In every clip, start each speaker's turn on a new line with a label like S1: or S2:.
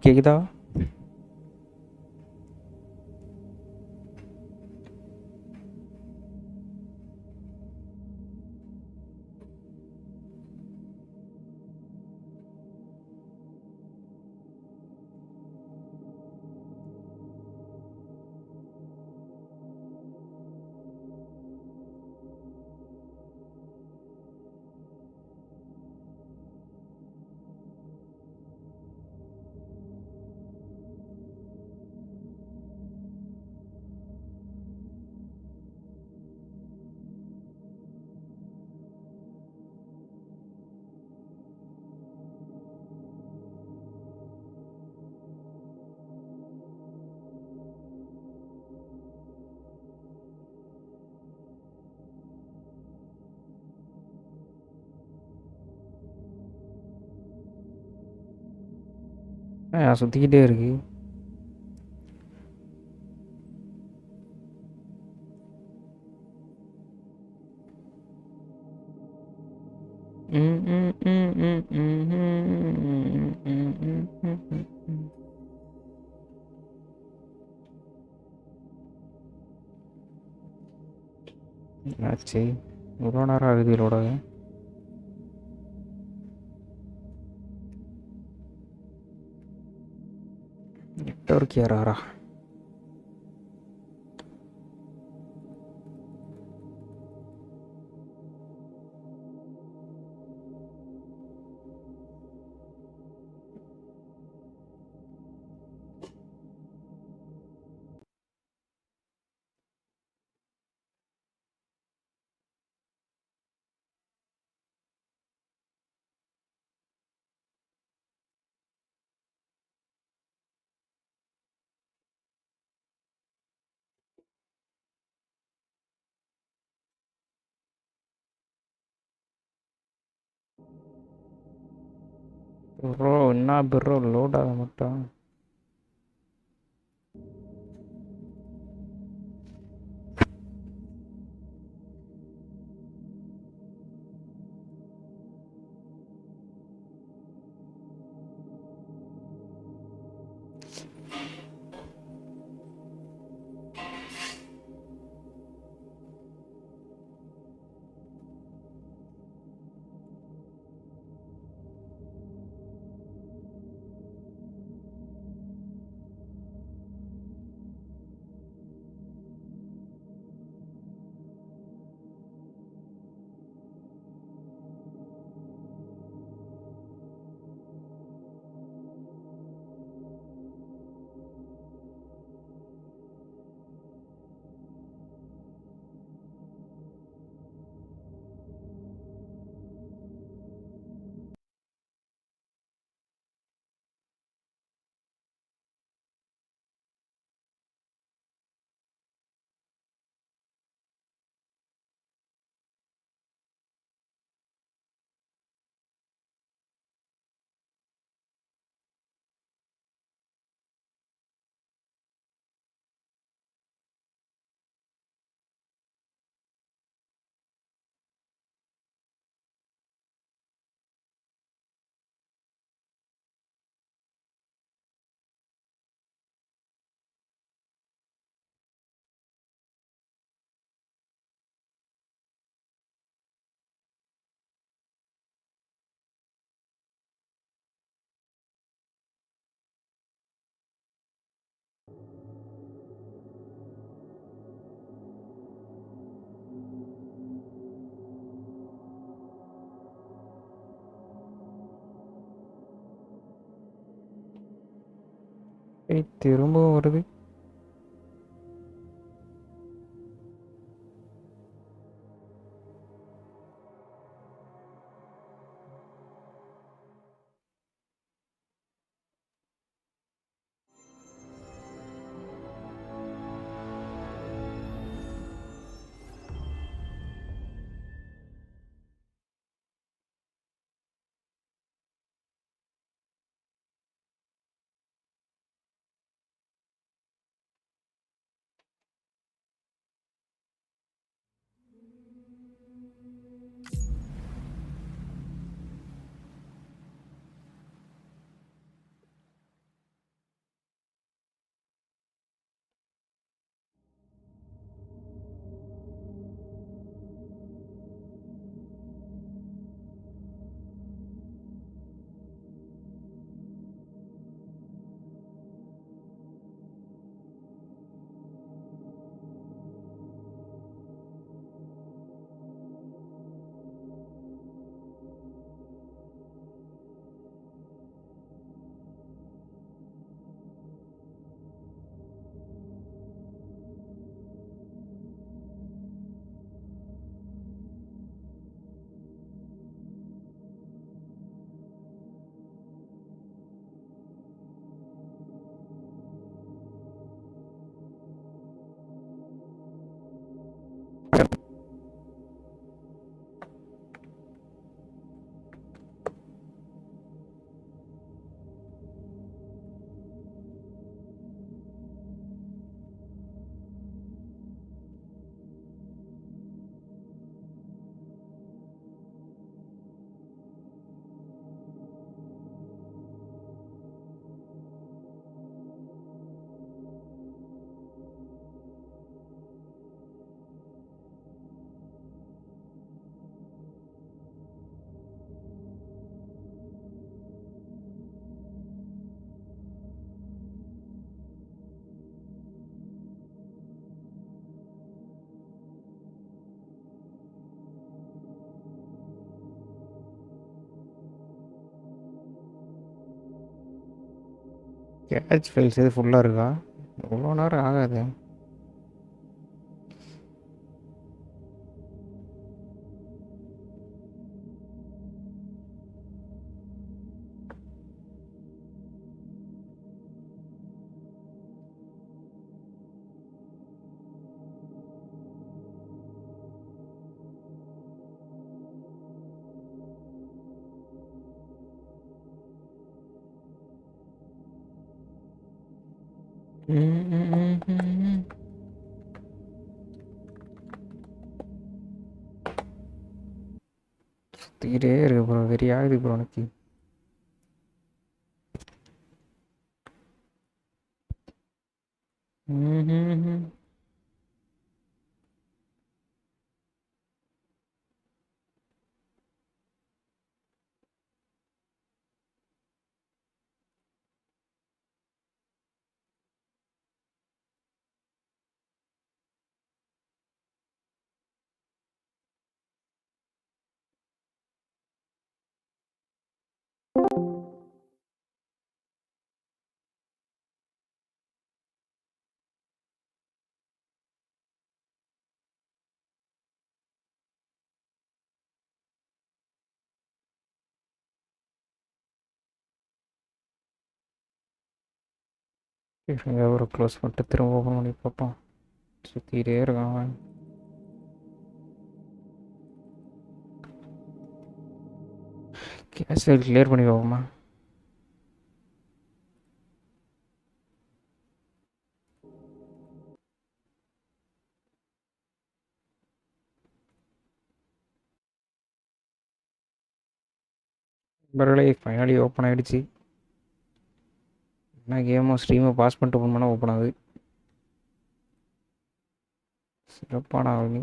S1: கேக்குதா? சுத்திக்கிட்டே இருக்கு. என்னாச்சு? இவ்வளோ நேரம் ஆகுது இதோட. நெட்வொர்க் யாரா? ப்ரோ என்ன ப்ரோ லோட் ஆக மாட்டான். திரும்பவும் வருது. கேட்ச் ஃபைல்ஸ் எது ஃபுல்லாக இருக்கா? எவ்வளோ நேரம் ஆகாது. சுற்றிக்கிட்டே இருக்கு ப்ரோ, வெறியாகுது ப்ரோ எனக்கு. ஒரு க்ளோஸ் பண்ணிட்டு திரும்ப ஓப்பன் பண்ணி பார்ப்போம். சுற்றிக்கிட்டே இருக்கான் அவன். கேஷ் ஃபைல் கிளியர் பண்ணி பார்ப்போமா? பரவாயில்லை, ஃபைனலி ஓப்பன் ஆகிடுச்சு. என்ன கேமோ ஸ்ட்ரீமை பாஸ் பண்ணிட்டு ஓப்பன் பண்ணால் ஓப்பன் ஆகுது. சிறப்பான ஆகுது.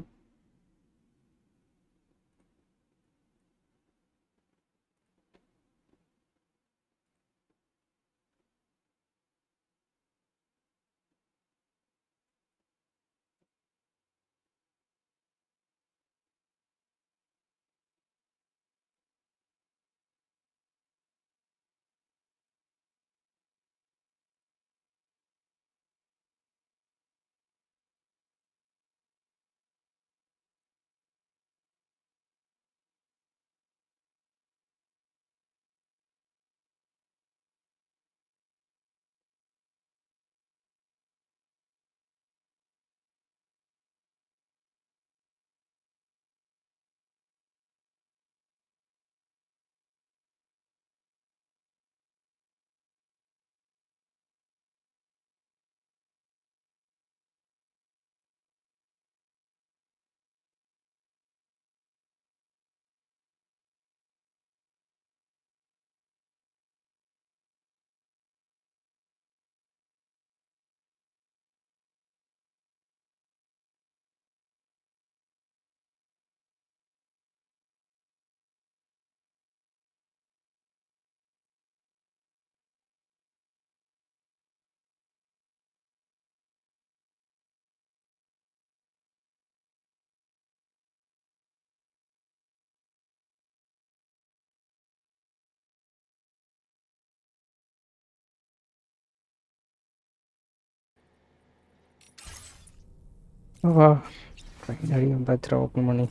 S1: வா, ஃபைனலி வந்தாச்சுடா ஓப்பன் பண்ணி.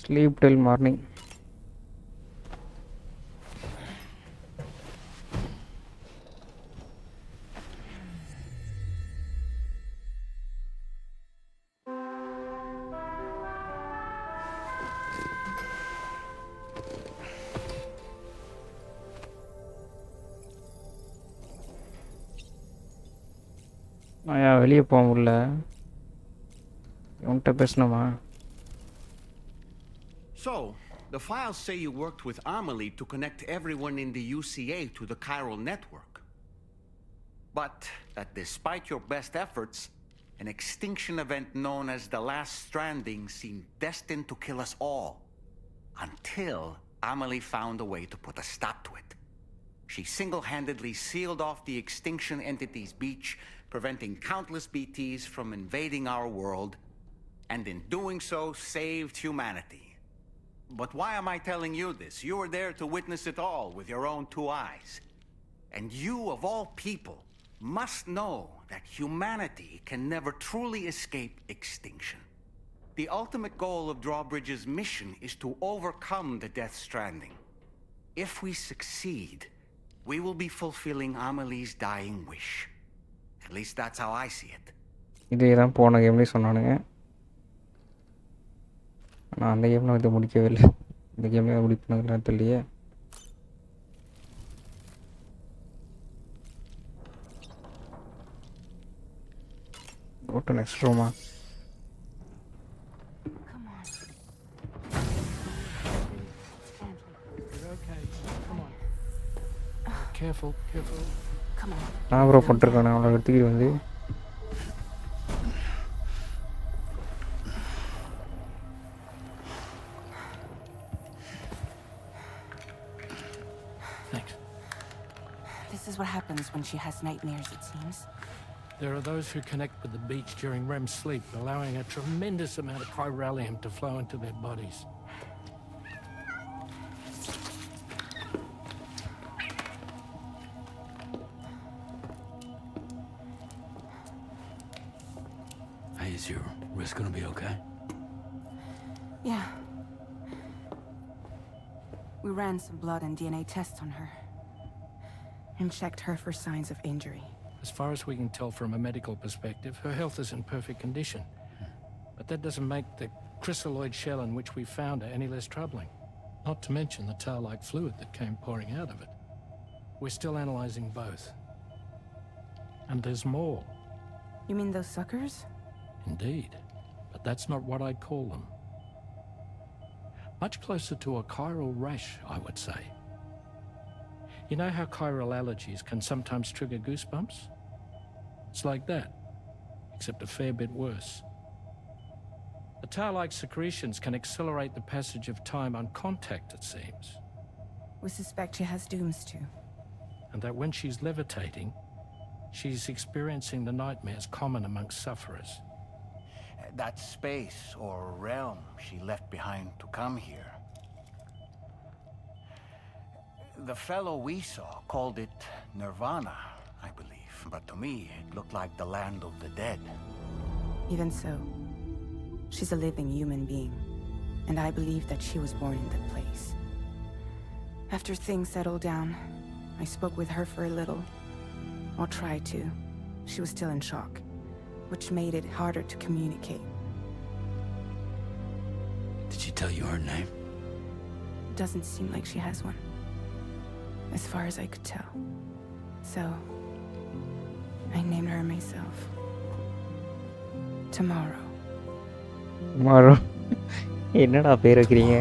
S1: Sleep till morning. வெளியே போக முடியல. உன்கிட்ட பேசணுமா?
S2: So, the files say you worked with Amelie to connect everyone in the UCA to the chiral network. But that despite your best efforts, an extinction event known as the last Stranding seemed destined to kill us all. Until Amelie found a way to put a stop to it. She single-handedly sealed off the extinction entity's beach, preventing countless BTs from invading our world, and in doing so, saved humanity. But why am I telling you this? You were there to witness it all with your own 2 eyes. And you, of all people, must know that humanity can never truly escape extinction. The ultimate goal of Drawbridge's mission is to overcome the Death Stranding. If we succeed, we will be fulfilling Amelie's dying wish. At least that's how I see it.
S1: இதே தான் போன கேம்லேயும் சொன்னானுங்க. ஆனால் அந்த கேமில் இதை முடிக்கவே இல்லை. இந்த கேம்லேயே முடிப்புனாங்களான்னு தெரியலையே. Go to next room.
S3: Come on.
S4: You're okay. Come on. Careful.
S3: Come on.
S1: நான் ப்ரோ பண்ணிருக்கேன். அவளை எடுத்துக்கிட்டு வந்து
S4: Thanks.
S3: This is what happens when she has nightmares, it seems.
S4: There are those who connect with the beach during REM sleep, allowing a tremendous amount of chiralium to flow into their bodies.
S5: Hey, is your wrist gonna be okay?
S3: Yeah. We ran some blood and DNA tests on her. And checked her for signs of injury.
S4: As far as we can tell from a medical perspective, her health is in perfect condition. But that doesn't make the crystalloid shell in which we found her any less troubling. Not to mention the tar-like fluid that came pouring out of it. We're still analyzing both. And there's more.
S3: You mean those suckers?
S4: Indeed. But that's not what I'd call them. Much closer to a chiral rash, I would say. You know how chiral allergies can sometimes trigger goosebumps? It's like that, except a fair bit worse. The tar-like secretions can accelerate the passage of time on contact, it seems.
S3: We suspect she has dooms too.
S4: And that when she's levitating, she's experiencing the nightmares common amongst sufferers.
S2: That space or realm she left behind to come here. The fellow we saw called it Nirvana, I believe. But to me, it looked like the land of the dead.
S3: Even so, she's a living human being. And I believe that she was born in that place. After things settled down, I spoke with her for a little. Or tried to. She was still in shock, which made it harder to communicate.
S5: Did she tell you her name?
S3: Doesn't seem like she has one. As far as I could tell. So, I named her myself. Tomorrow.
S1: மாறோ என்னடா பேர் வைக்கிறீங்க?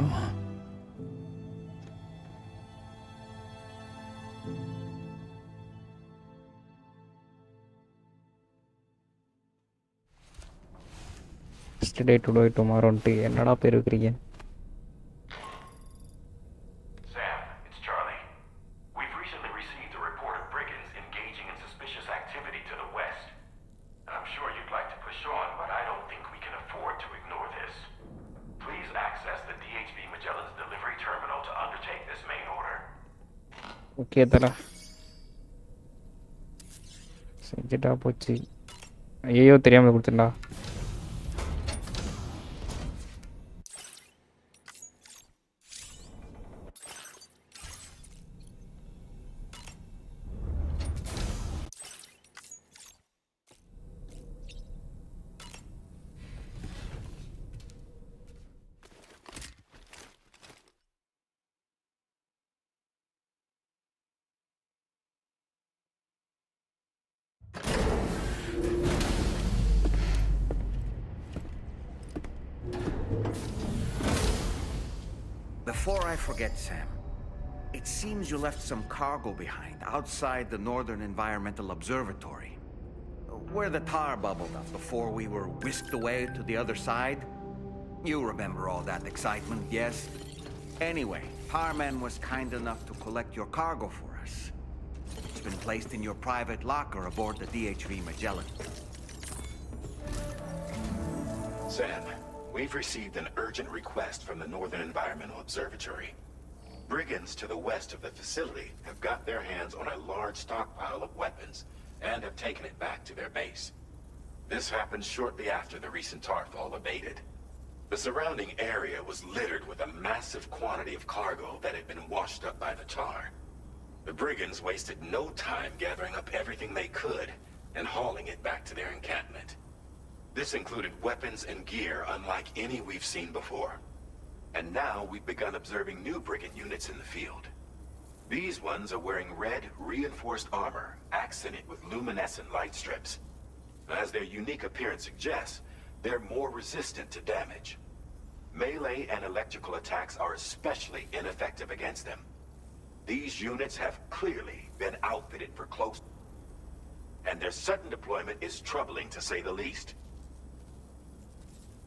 S1: Yesterday, today, tomorrow என்னடா பேர் வைக்கிறீங்க? Okay தரா செஞ்சுட்டா போச்சு. ஐயோ தெரியாமல் கொடுத்துட்டா.
S2: Before I forget, Sam, it seems you left some cargo behind outside the Northern Environmental Observatory, where the tar bubbled up before we were whisked away to the other side. You remember all that excitement, yes? Anyway, Tarman was kind enough to collect your cargo for us. It's been placed in your private locker aboard the DHV Magellan.
S6: Sam, we've received an urgent request from the Northern Environmental Observatory. Brigands to the west of the facility have got their hands on a large stockpile of weapons and have taken it back to their base. This happened shortly after the recent tarfall abated. The surrounding area was littered with a massive quantity of cargo that had been washed up by the tar. The brigands wasted no time gathering up everything they could and hauling it back to their encampment. This included weapons and gear unlike any we've seen before. And now we've begun observing new brigand units in the field. These ones are wearing red, reinforced armor, accented with luminescent light strips. As their unique appearance suggests, they're more resistant to damage. Melee and electrical attacks are especially ineffective against them. These units have clearly been outfitted for close, and their sudden deployment is troubling to say the least.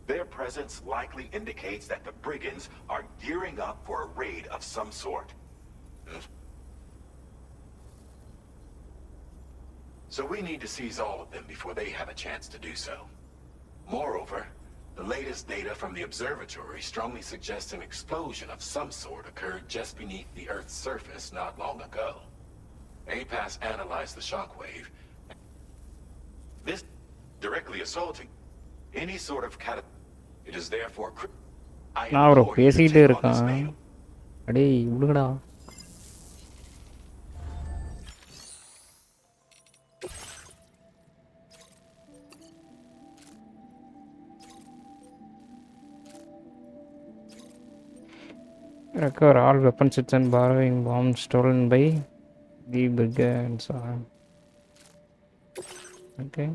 S6: Their presence likely indicates that the brigands are gearing up for a raid of some sort. So we need to seize all of them before they have a chance to do so. Moreover, the latest data from the observatory strongly suggests an explosion of some sort occurred just beneath the Earth's surface not long ago. APAS analyzed the shockwave. This directly assaulting any sort of it is therefore
S1: நான் ஒரு பேசிக்கிட்டே இருக்கான். அடேய் விடுங்கடா. Recover all weapon sets and borrowing bombs stolen by the brigands. Okay.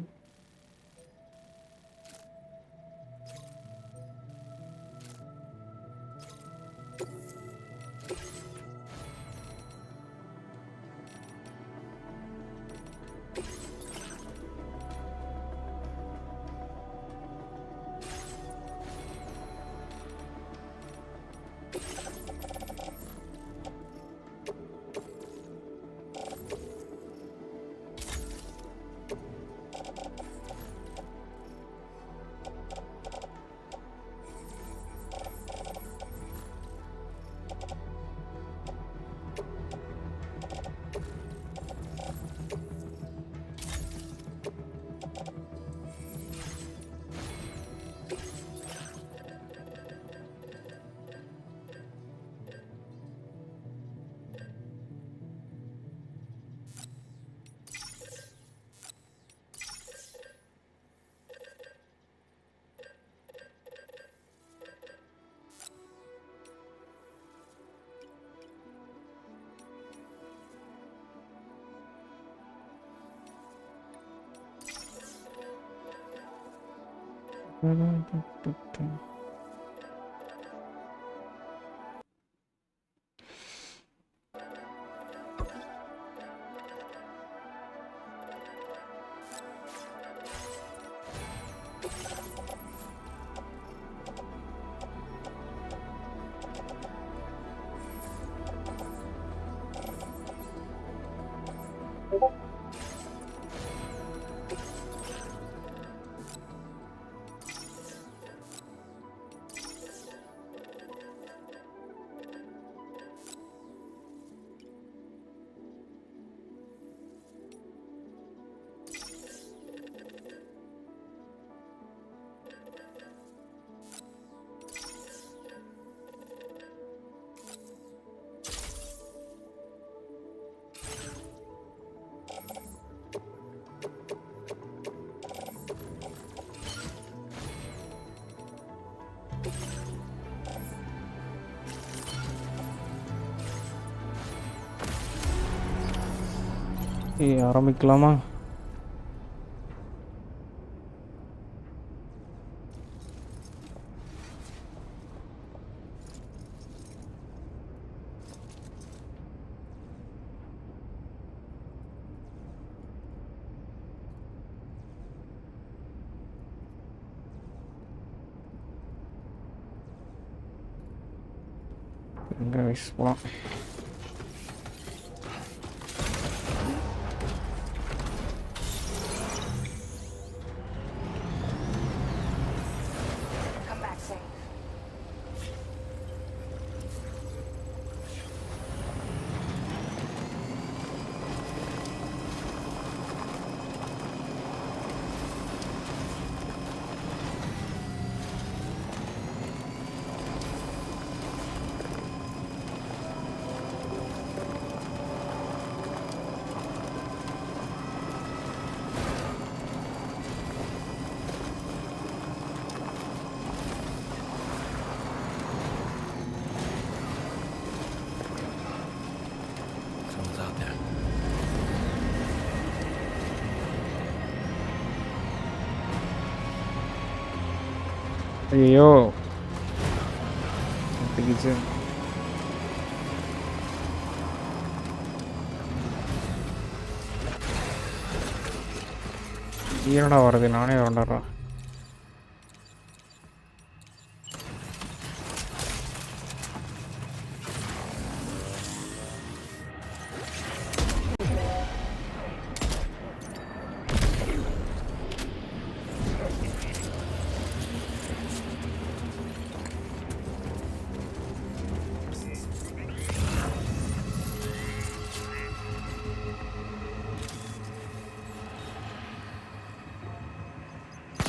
S1: ஆரம்பிக்கலாமா? guys போலாம்.
S3: Come back safe.
S5: Someone's out there.
S1: ஐயோ திகிச்சு. ஈரடா வருது, நானே விளாட்றேன்.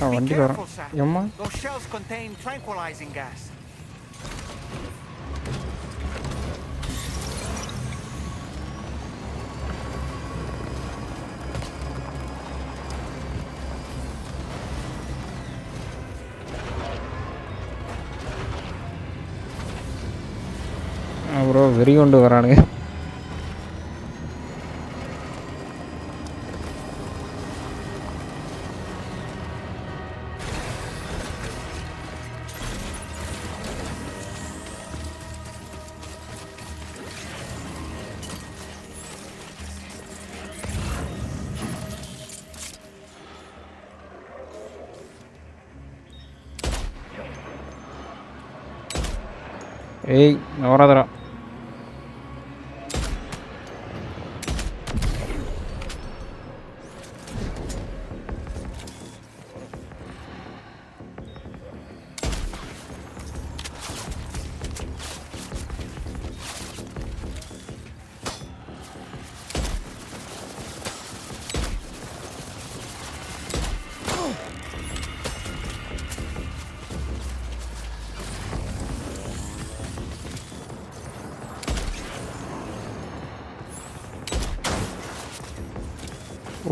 S2: Be
S1: வண்டி
S2: careful,
S1: வரும்.
S2: Sam.
S1: ஏம்மா
S2: Those shells contain tranquilizing gas.
S1: Bro வெறி கொண்டு வரானுங்க. ஏய் வராதடா.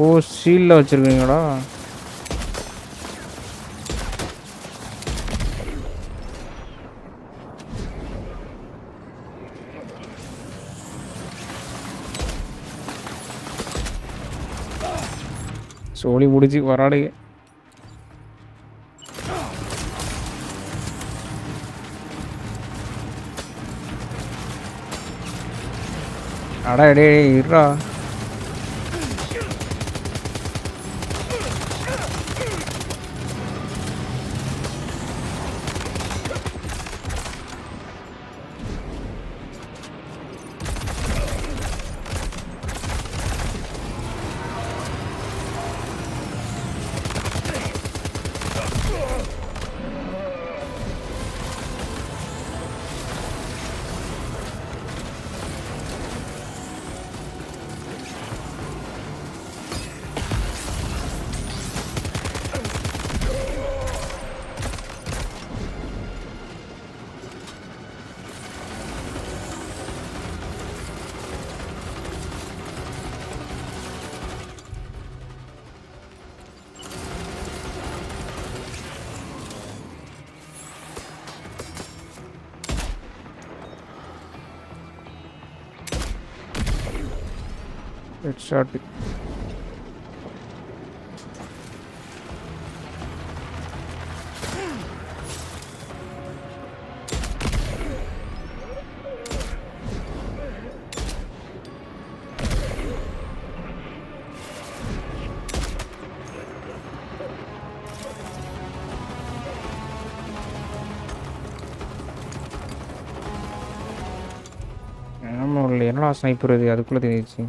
S1: ஓ ஷீல்டில் வச்சுருக்கீங்களா? சோழி முடிச்சு வராடுங்க. அடா டே இருடா. Let's start it. வரல. என்னடா ஸ்னைப்பர் இது அதுக்குள்ளே தெரிஞ்சிச்சு.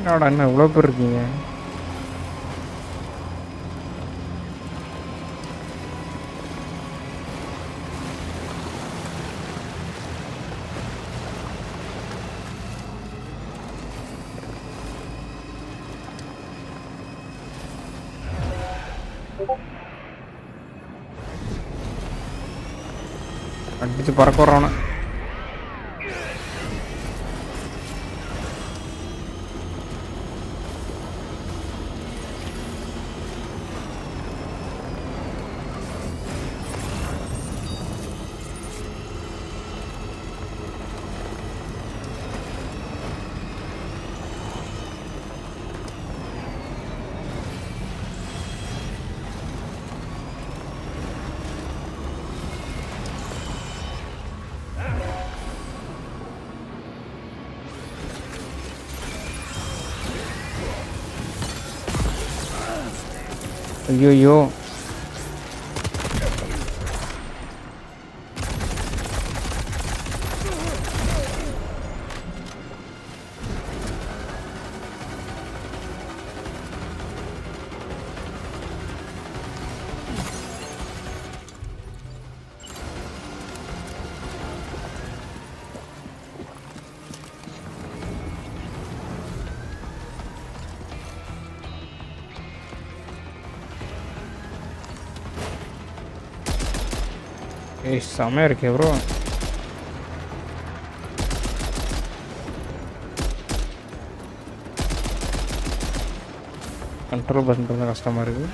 S1: என்னடா என்ன இவ்வளோ பேர் இருக்கீங்க? அடிச்சு பறக்க வர்றவன. ஐயோ ஏய் செமையாக இருக்கே ப்ரோ. கண்ட்ரோல் பண்ணுறது கஷ்டமாக இருக்குது.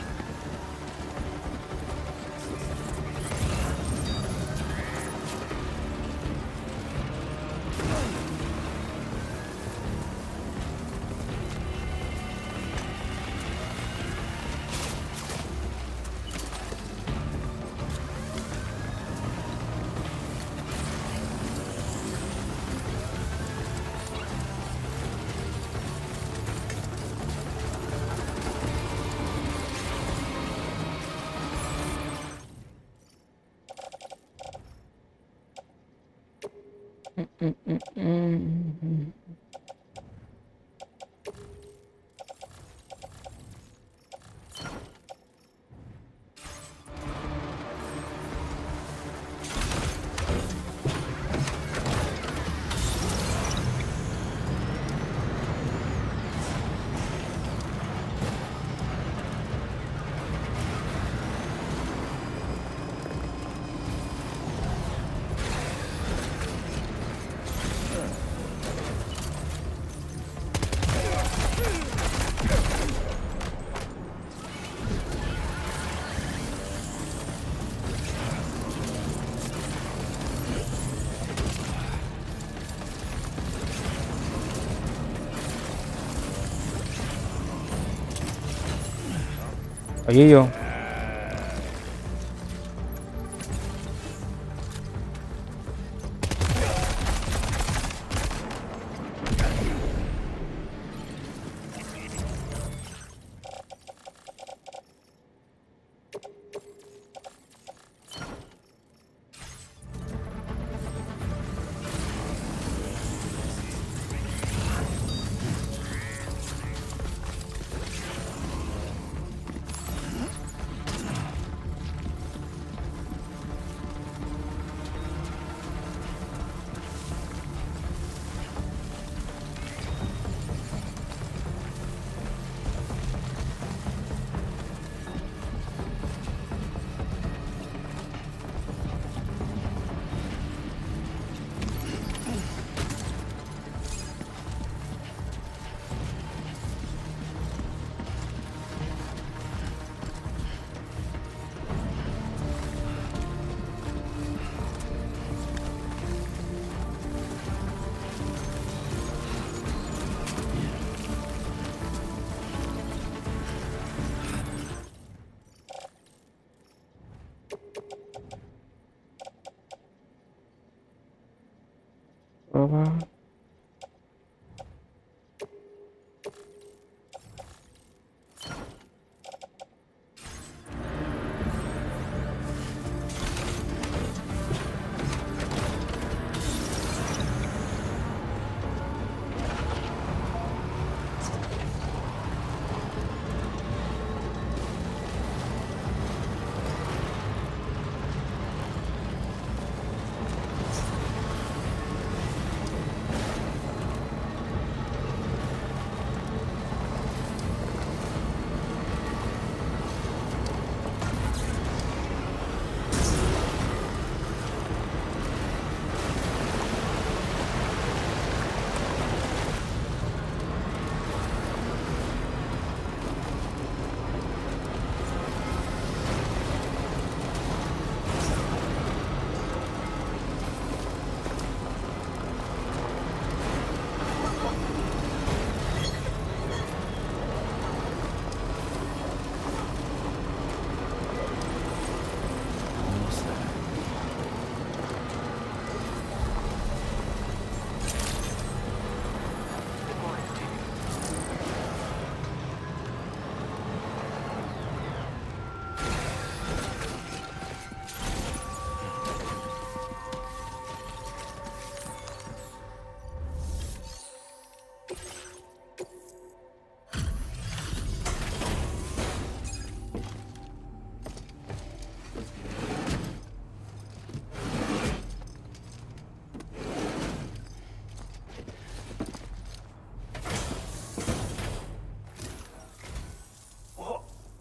S1: ஐயோ bro.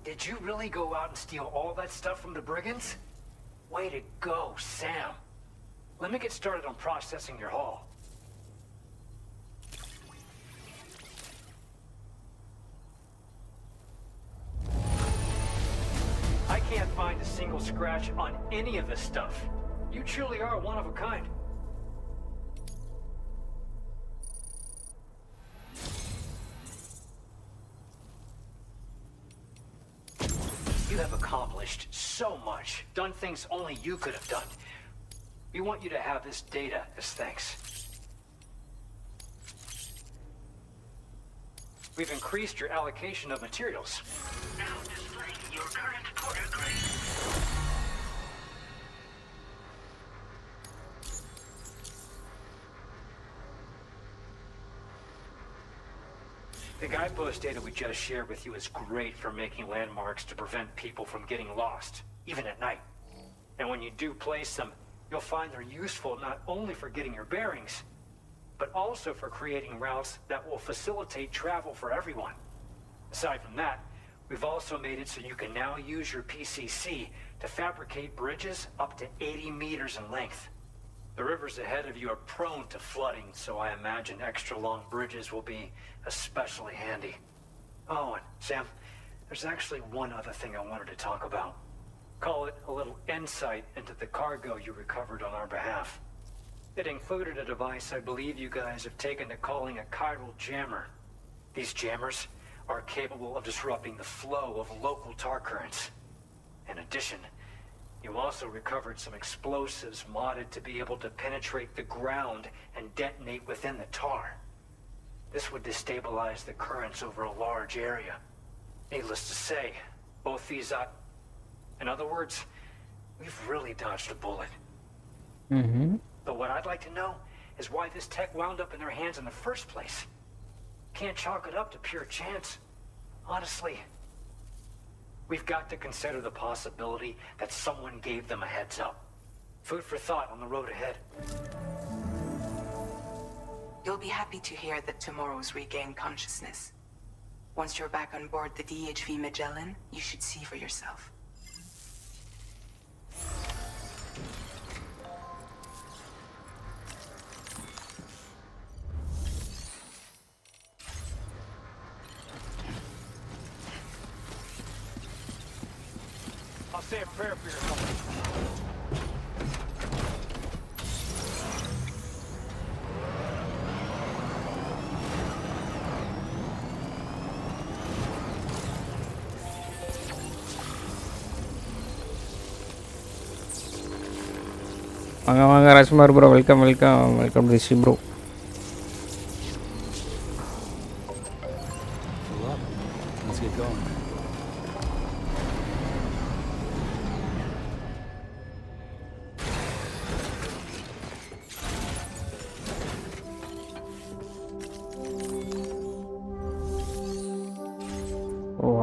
S7: Did you really go out and steal all that stuff from the brigands? Way to go, Sam. Let me get started on processing your haul. I can't find a single scratch on any of this stuff. You truly are one of a kind. You have accomplished so much, done things only you could have done. We want you to have this data as thanks. We've increased your allocation of materials.
S8: Now displaying your current order grade.
S7: The guidepost data we just shared with you is great for making landmarks to prevent people from getting lost, even at night. And when you do place them, you'll find they're useful not only for getting your bearings, but also for creating routes that will facilitate travel for everyone. Aside from that, we've also made it so you can now use your PCC to fabricate bridges up to 80 meters in length. The rivers ahead of you are prone to flooding, so I imagine extra long bridges will be especially handy. Oh, and Sam, there's actually one other thing I wanted to talk about. Call it a little insight into the cargo you recovered on our behalf. It included a device I believe you guys have taken to calling a chiral jammer. These jammers are capable of disrupting the flow of local tar currents. In addition, you also recovered some explosives modded to be able to penetrate the ground and detonate within the tar. This would destabilize the currents over a large area. Needless to say, both these in other words, we've really dodged a bullet. But what I'd like to know is why this tech wound up in their hands in the first place. Can't chalk it up to pure chance. Honestly, we've got to consider the possibility that someone gave them a heads up. Food for thought on the road ahead.
S3: You'll be happy to hear that tomorrow's regained consciousness. Once you're back on board the DHV Magellan, you should see for yourself.
S7: I'll say a prayer for your company.
S1: வாங்க வாங்க Rajkumar bro, welcome welcome welcome to C bro.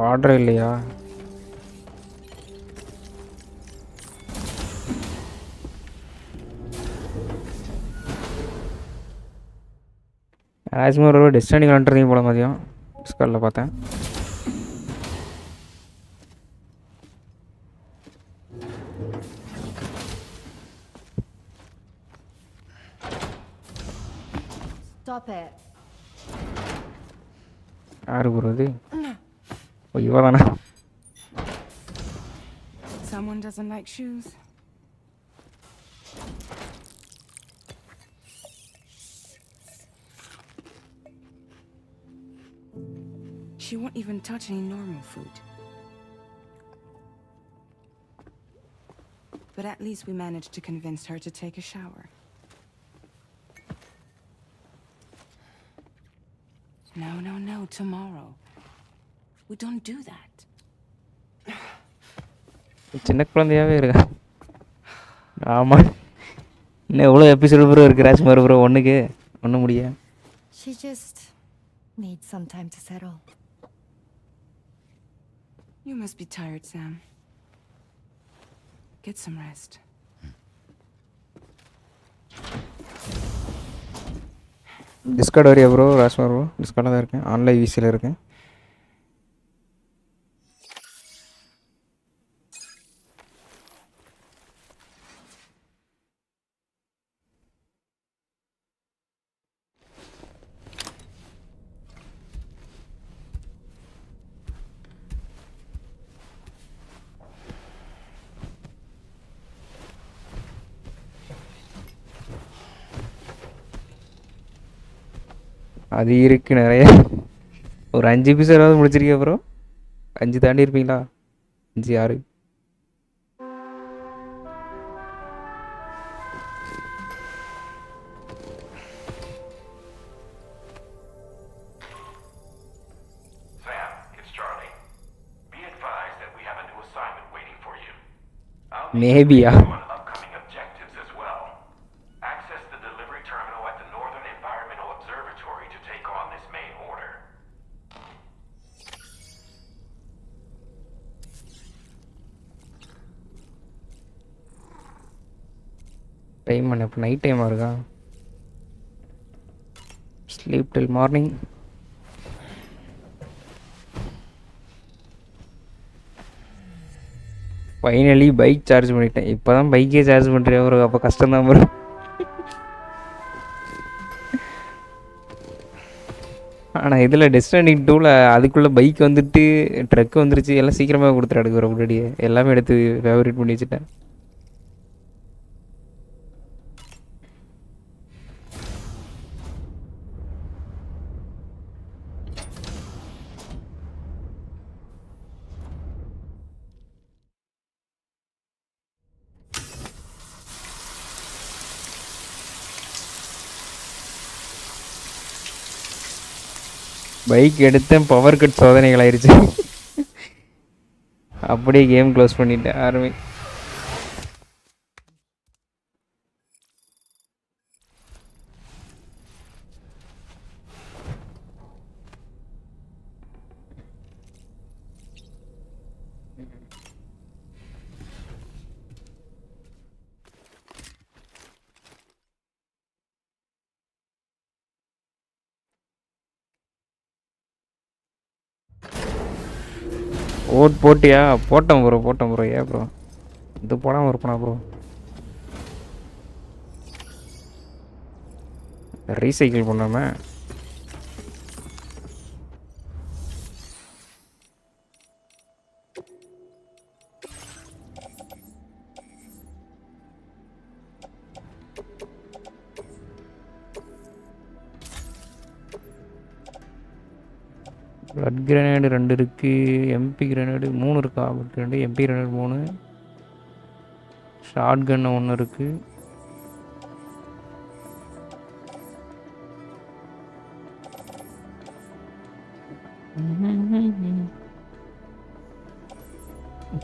S1: Order இல்லையா? ராஜ்குமார் ஒரு டிஸ்டாண்டிங் விளாண்டுறீங்க போல மதியம் டிஸ்கார்டில் பார்த்தேன்.
S9: Stop it.
S1: யாரு போகிறது? ஓ இவ தானே.
S3: Someone doesn't like shoes. She won't even touch any normal food. But at least we managed to convince her to take a shower. No, tomorrow. We don't do that.
S1: சின்ன குழந்தையாகவே இருக்கா. ஆமாம், இன்னும் எவ்வளோ episode bro இருக்குது Rajkumar bro? ஒன்றுக்கு ஒன்றும் முடிய.
S9: She just needs some time to settle.
S3: You must be tired, Sam. Get some rest.
S1: Discord வரியா ப்ரோ? ராஜ்குமார் ப்ரோ டிஸ்கார்டில் தான் இருக்கேன், ஆன்லைன் விசியில் இருக்கேன். அது இருக்கு நிறைய. ஒரு 5 எபிசோடாவது முடிச்சிருக்கேன் ப்ரோ. 5 தாண்டி இருப்பீங்களா? 5 6.
S6: Sam, it's Charlie. Be advised that we have a new assignment waiting for you.
S1: மேபியா?
S6: Upcoming objectives as well. Access the delivery terminal at the Northern Environmental Observatory to take on this main order.
S1: Time பண்ண இப்போ night டைமாக இருக்கா? Sleep டில் morning. Finally bike charge பண்ணிட்டேன். இப்போ தான் பைக்கே charge பண்ணுறேன் bro. அப்போ கஷ்டம்தான் ப்ரோ. ஆனால் இதில் டிஸ்டாண்டிங் 2ல் அதுக்குள்ளே பைக் வந்துட்டு ட்ரக் வந்துருச்சு. எல்லாம் சீக்கிரமாக கொடுத்துட்டு ப்ரோ. முன்னாடியே எல்லாமே எடுத்து ஃபேவரேட் பண்ணி வச்சுட்டேன். பைக் எடுத்தேன், பவர் கட் சோதனைகள் ஆயிடுச்சு. அப்படியே கேம் க்ளோஸ் பண்ணிட்டேன். ஆர்மி போட்டியா? போட்டோம் ப்ரோ. ஏன் ப்ரோ இது போடாமல் இருப்பனா ப்ரோ? ரீசைக்கிள் பண்ணாம பிளட் கிரனேடு 2 இருக்குது. எம்பி கிரனேடு 3 இருக்கா? Blood grenade, MP grenade 3, short gun 1 இருக்குது.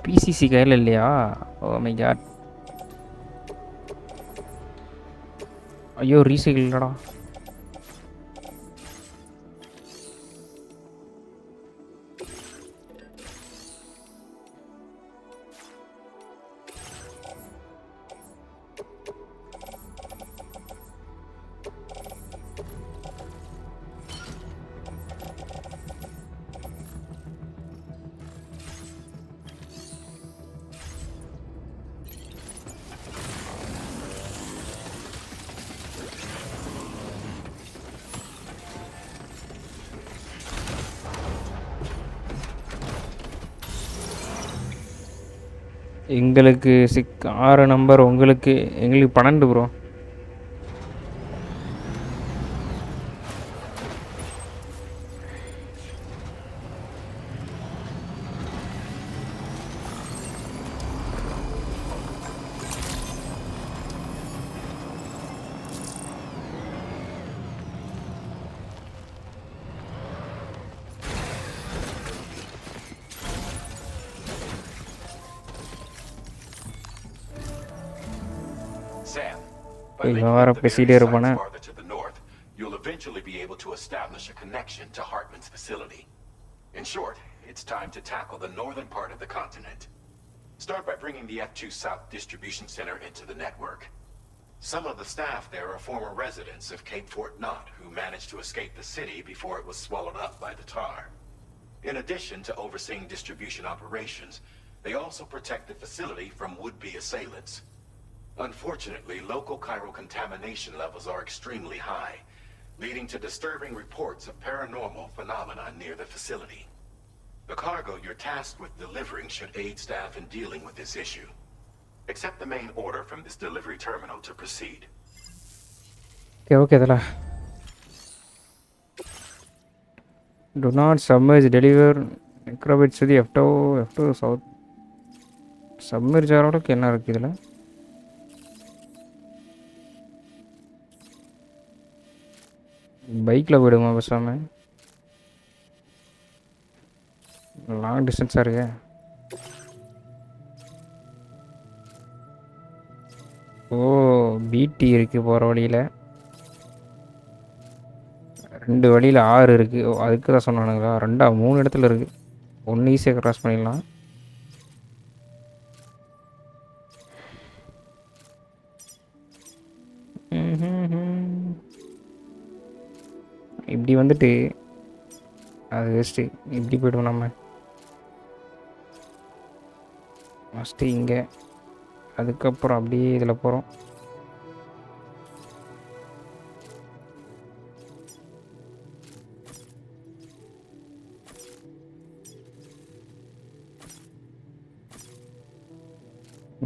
S1: பிசிசி கையில் இல்லையா? Oh my god. ஐயோ ரீசைக்கிள் இல்லடா. எங்களுக்கு 6 நம்பர், உங்களுக்கு எங்களுக்கு 12 ப்ரோ.
S6: Sam, by
S1: இவன்
S6: linking
S1: வேற
S6: up the
S1: பேசிட்டே
S6: various
S1: இருப்பானே.
S6: sites farther to the north, you'll eventually be able to establish a connection to Hartman's facility. In short, it's time to tackle the northern part of the continent. Start by bringing the F2 South Distribution Center into the network. Some of the staff there are former residents of Cape Fort Knott who managed to escape the city before it was swallowed up by the tar. In addition to overseeing distribution operations, they also protect the facility from would-be assailants. Unfortunately, local chiral contamination levels are extremely high, leading to disturbing reports of paranormal phenomena near the facility. The cargo you're tasked with delivering should aid staff in dealing with this issue. Accept the main order from this delivery terminal to proceed.
S1: Okay இதில் do not submerge deliver necrobites to the F2 south. Submerge ஆகிறோட என்ன இருக்குது இதில்? பைக்கில் போயிடுமா பேசாமல்? Long டிஸ்டன்ஸாக இருக்கு. ஓ, பிடி இருக்குது போகிற வழியில். 2 வழியில் 6 இருக்குது. ஓ, அதுக்கு தான் சொன்னானுங்களா? 3 இடத்துல இருக்குது. 1 ஈஸியாக கிராஸ் பண்ணிடலாம். இப்படி வந்துட்டு அது வேஸ்ட்டு. இப்படி போய்டுவோம் நம்ம. ஃபஸ்ட்டு இங்கே, அதுக்கப்புறம் அப்படியே இதில் போகிறோம்.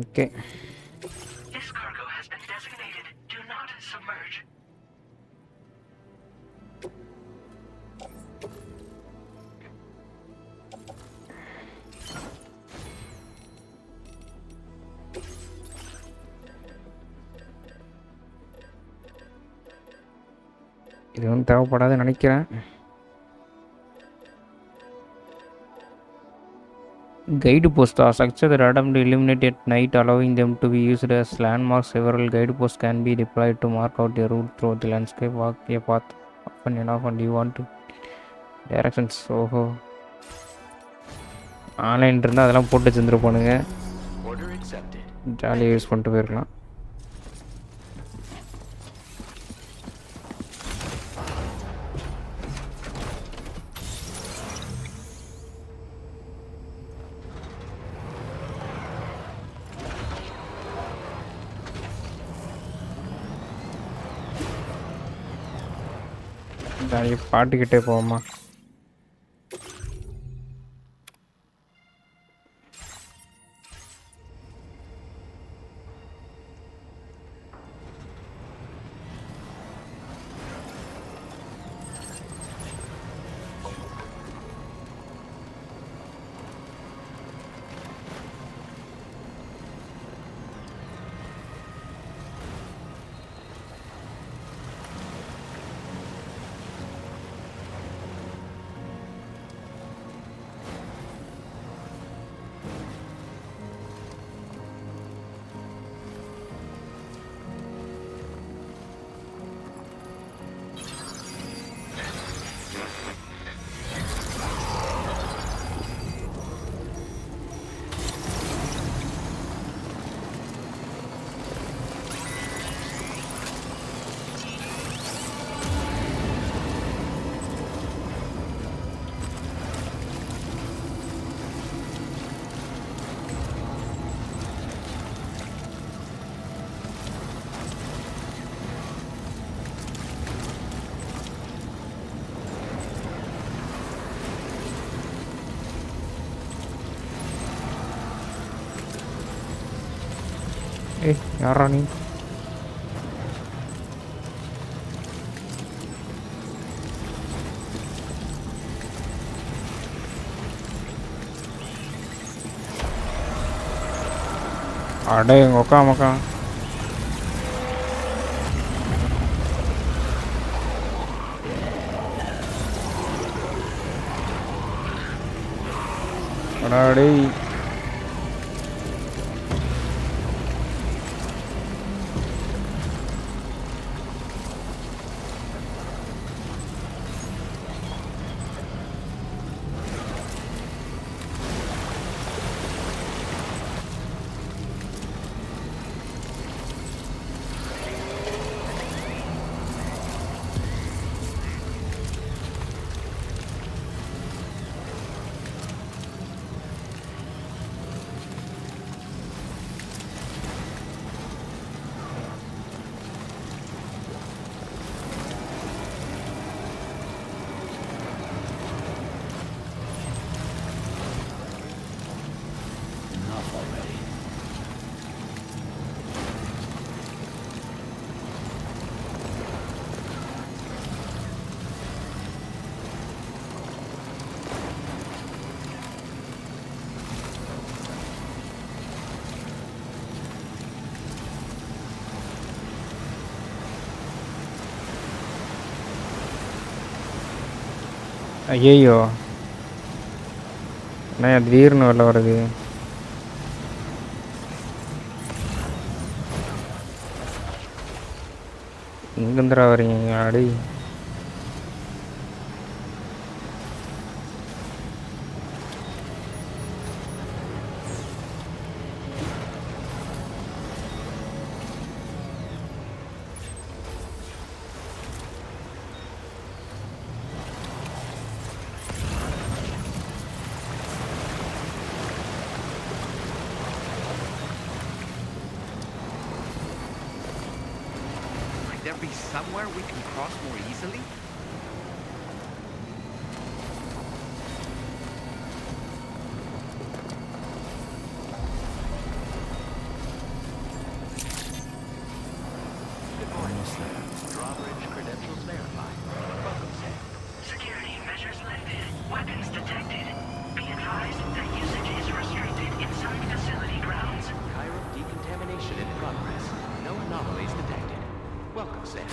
S1: Okay,
S8: This cargo has been designated Do Not Submerge.
S1: இது ஒன்றும் தேவைப்படாதுன்னு நினைக்கிறேன். Guide posts are structured randomly illuminate at night, allowing them to be used as landmarks. Several guide posts can be deployed to mark out a route through the landscape. Walk a path often enough and you want to directions. ஓஹோ, online இருந்தால் அதெல்லாம் போட்டு வச்சுருந்துருப்பானுங்க. ஜாலியாக use பண்ணிட்டு போயிருக்கலாம். ஜாலியாக பாட்டுக்கிட்டே போவோமா? ஏய் யாரா நீ? அடே எங்கள் உக்கா மக்கா. அடாடே
S5: Enough already.
S1: ஐயோ அண்ணா திடீர்னு வெளில வருது. எங்கேருந்துடா வரீங்க அடி?
S2: Might there be somewhere we can cross more easily?
S8: Drawbridge credentials verified. Welcome, Sam. Security measures lifted. Weapons detected. Be advised that usage is restricted inside facility grounds. Chiral decontamination in progress. No anomalies detected. Welcome, Sam.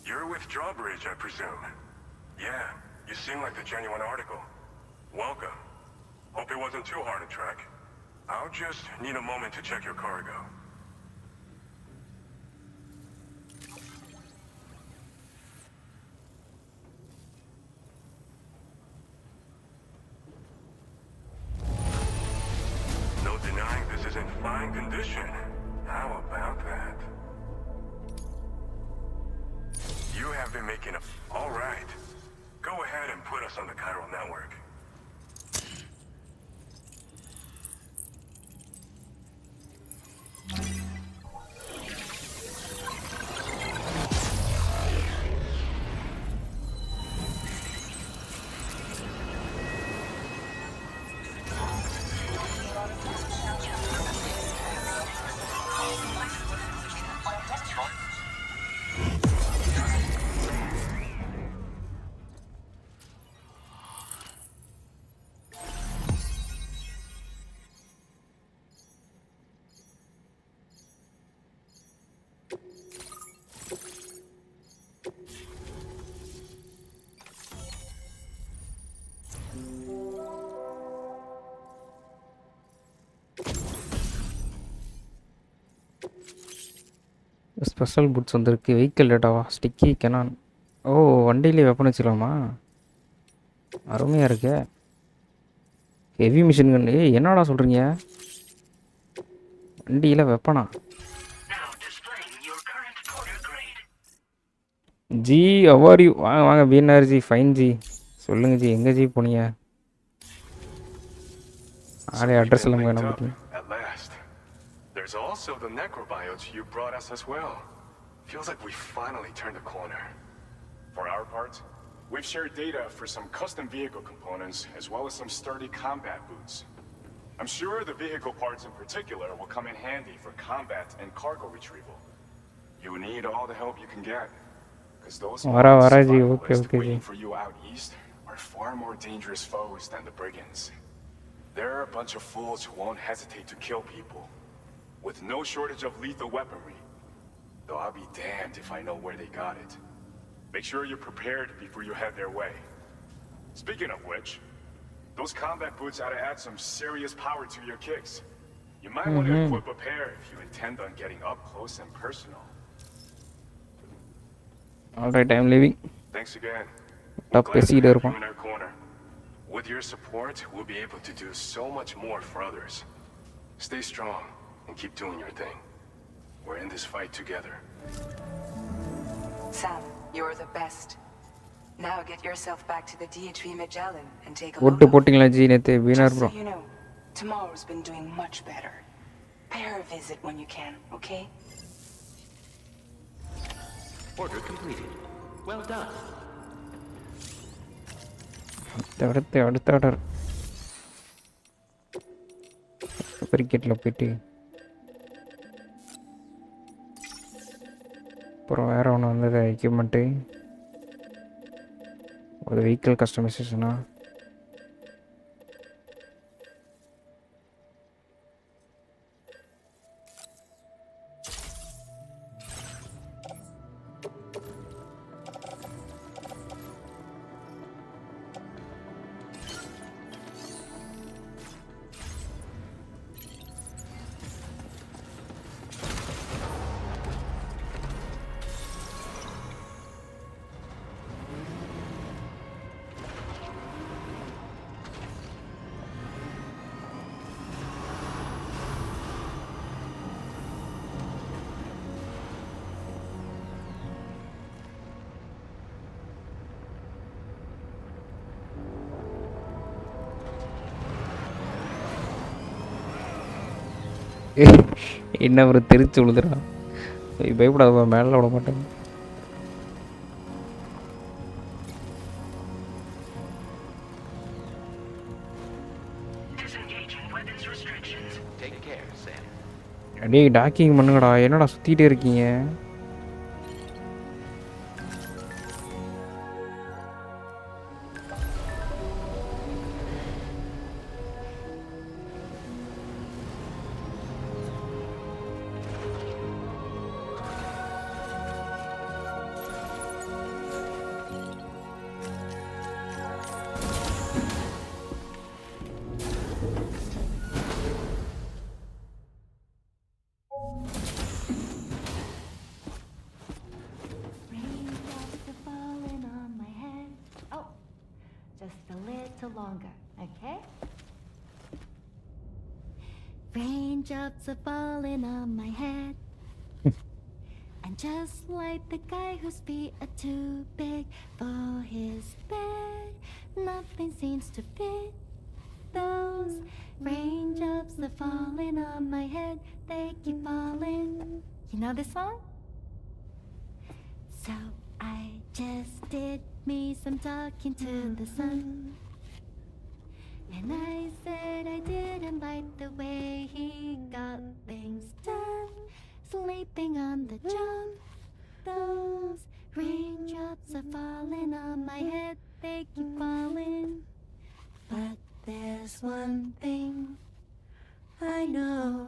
S6: You're with Drawbridge, I presume. Yeah, you seem like the genuine article. Welcome. Hope it wasn't too hard to track. I'll just need a moment to check your cargo. No denying this is in fine condition. How about that? You have been making a... All right. Go ahead and put us on the chiral network.
S1: Special foods வந்திருக்கு. Vehicle டேட்டாவா? Sticky cannon. ஓ வண்டியிலே weapon வச்சுக்கலாமா? அருமையாக இருக்கே. Heavy machine gun. என்னடா சொல்கிறீங்க? வண்டியில் வெப்பனா ஜி அவாரி வாங்க வாங்க பிஎன்ஆர் ஜி ஃபைன் ஜி சொல்லுங்க ஜி எங்கே ஜி போனீங்க ஆளே அட்ரஸ் எல்லாம் என்ன பார்த்தீங்க
S10: There's also the necrobiotes you brought us as well. Feels like we finally turned a corner. For our part, we've shared data for some custom vehicle components as well as some sturdy combat boots. I'm sure the vehicle parts in particular will come in handy for combat and cargo retrieval. You need all the help you can get, because those survivalists waiting for you out east are far more dangerous foes than the brigands. They're a bunch of fools who won't hesitate to kill people, with no shortage of lethal weaponry. Though I'll be damned if I know where they got it. Make sure you're prepared before you head their way. Speaking of which, those combat boots ought to add some serious power to your kicks. You might want to equip a pair if you intend on getting up close and personal.
S1: Alright, I'm leaving.
S10: Thanks again.
S1: Top
S10: Glad to have
S1: you
S10: you in our corner. With your support, we'll be able to do so much more for others. Stay strong and keep doing your thing. We're in this fight together.
S3: Sam, you're the best. Now get yourself back to the DHV Magellan and take a look. Just so you know, tomorrow's been doing much better. Pay her a visit when you can, okay?
S8: Order completed. Well done.
S1: அடுத்த order கிரிக்கெட்டில் போயிட்டு அப்புறம் வேறு ஒன்று வந்தது equipment ஒரு vehicle கஸ்டமைசேஷனா என்ன ஒரு தெரிச்சு விழுதுறான் பயப்படாத மேலே விட மாட்டேன் டேய் டாக்கிங் பண்ணுங்கடா என்னடா சுற்றிட்டே இருக்கீங்க
S9: Longer, okay? Raindrops are falling on my head. And just like the guy whose feet are too big for his bed, nothing seems to fit. Those raindrops are falling on my head, they keep falling. You know this song? So I just did me some talking to the sun. And I said I didn't like the way he got things done, sleeping on the job. Those raindrops are falling on my head, they keep falling. But there's one thing I know,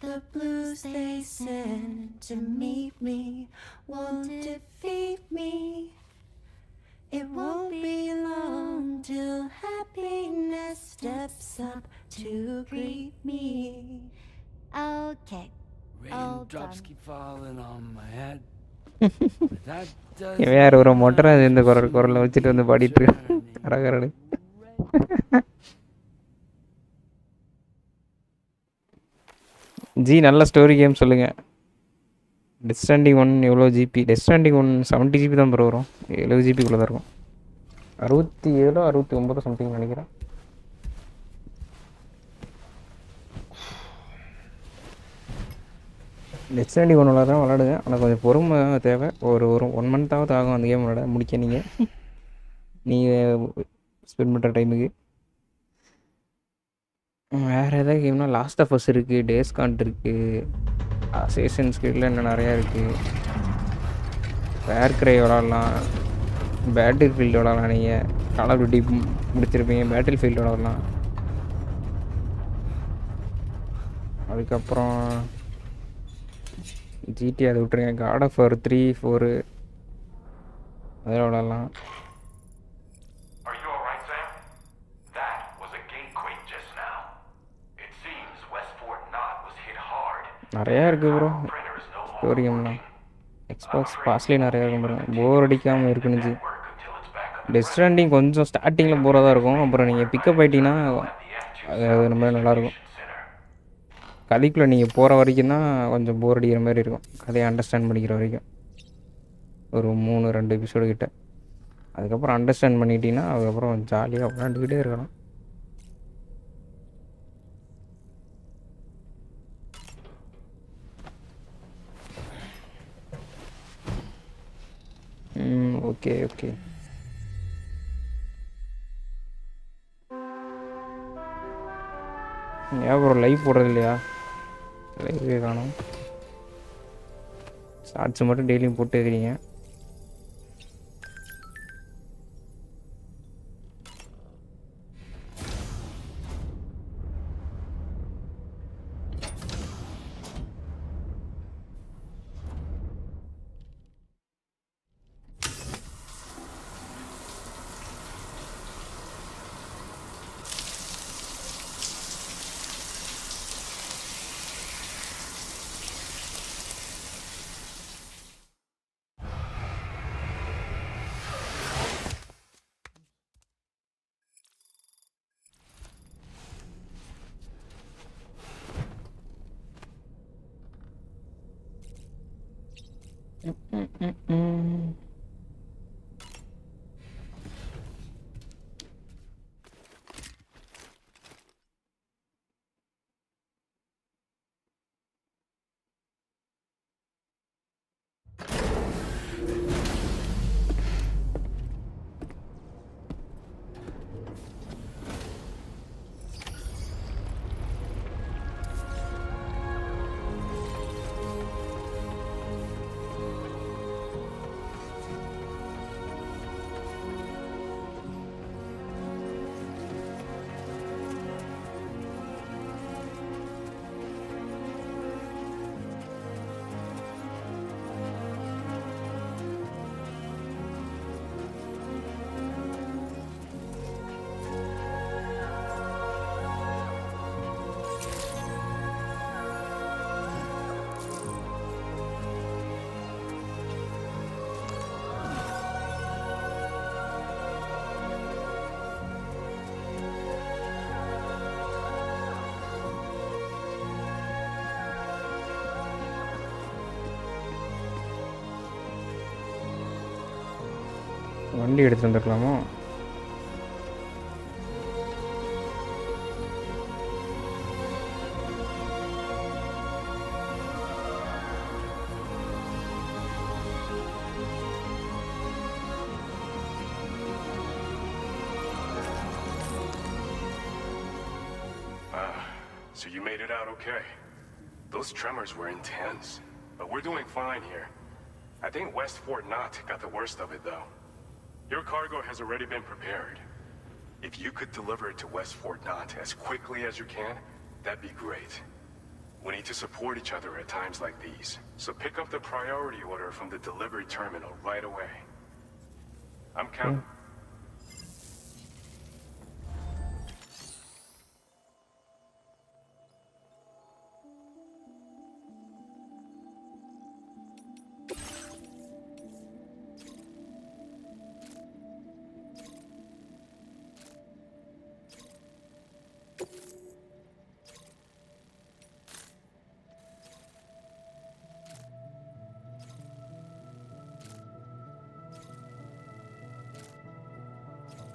S9: the blues they send to meet me won't defeat me. It won't be long till happiness steps up to greet me. Okay.
S5: Raindrops keep falling on my head.
S1: இவன் யார் ஒரு மொட்டரா இந்த குரலை வச்சுட்டு வந்து பாடிட்டு இருக்கான் கரகரடு G நல்ல ஸ்டோரி கேம் சொல்லுங்கள். டெத் ஸ்டாண்டிங் 1 எவ்வளோ ஜிபி? டெத் ஸ்டாண்டிங் 1 70 ஜிபி தான் ப்ரோ வரும். 70 ஜிபிக்குள்ளே தான் இருக்கும். 67 69 சம்திங் நினைக்கிறேன். Death standing 1 விளாட்றேன், விளாடுங்க. ஆனால் கொஞ்சம் பொறுமை தேவை. ஒரு 1 மந்த்தாவது ஆகும் அந்த கேம் விளாட முடிக்க. நீங்கள் ஸ்பெண்ட் பண்ணுற டைமுக்கு வேறு எதாவது கேம்னா லாஸ்ட் ஆஃப் அஸ் இருக்குது, டேஸ் காண்ட் இருக்குது, அசேஷன்ஸ் கிரீடில் இன்னும் நிறையா இருக்குது. ஃபேர் கிரை விளாட்லாம், பேட்டில் ஃபீல்டு விளாட்லாம். நீங்கள் கால் ஆஃப் டியூட்டி முடிச்சிருப்பீங்க, பேட்டில் ஃபீல்டு விளாட்லாம். அதுக்கப்புறம் ஜிடி அதை விட்டுருங்க. காட் ஆஃப் வார் 3, 4 அதெல்லாம் விளாட்லாம்.
S6: Are you alright, Sam? That was a gatequake just now. It seems West Fort Knott was hit hard.
S1: நிறையா இருக்குது ப்ரோ ஸ்டோரி கேம்லாம். எக்ஸ்பாக்ஸ் பாஸ்லேயே நிறையா இருக்கும் ப்ரோ. போர் அடிக்காமல் இருக்குனுச்சு. டெத் ஸ்டாண்டிங் கொஞ்சம் ஸ்டார்டிங்கில் போராக தான் இருக்கும். அப்புறம் நீங்கள் பிக்கப் ஆகிட்டீங்கன்னா அது ரொம்ப நல்லாயிருக்கும். கதைக்குள்ளே நீங்கள் போகிற வரைக்கும் தான் கொஞ்சம் போர் அடிக்கிற மாதிரி இருக்கும். கதையை அண்டர்ஸ்டாண்ட் பண்ணிக்கிற வரைக்கும் ஒரு 3-2 எபிசோடு கிட்ட. அதுக்கப்புறம் அண்டர்ஸ்டாண்ட் பண்ணிட்டீங்கன்னா அதுக்கப்புறம் ஜாலியாக விளாண்டுக்கிட்டே இருக்கலாம். Okay okay. ஏன் ப்ரோ லைவ் போடுறது இல்லையா? லைவே காணும். ஷார்ட்ஸ் மட்டும் டெய்லியும் போட்டு இருக்கிறீங்க. வண்டி எடுத்து வந்துருக்கலாமோ?
S10: So you made it out okay. Those tremors were intense, but we're doing fine here. I think West Fort Knott got the worst of it though. Your cargo has already been prepared. If you could deliver it to West Fort Knott as quickly as you can, that'd be great. We need to support each other at times like these, so pick up the priority order from the delivery terminal right away. I'm counting.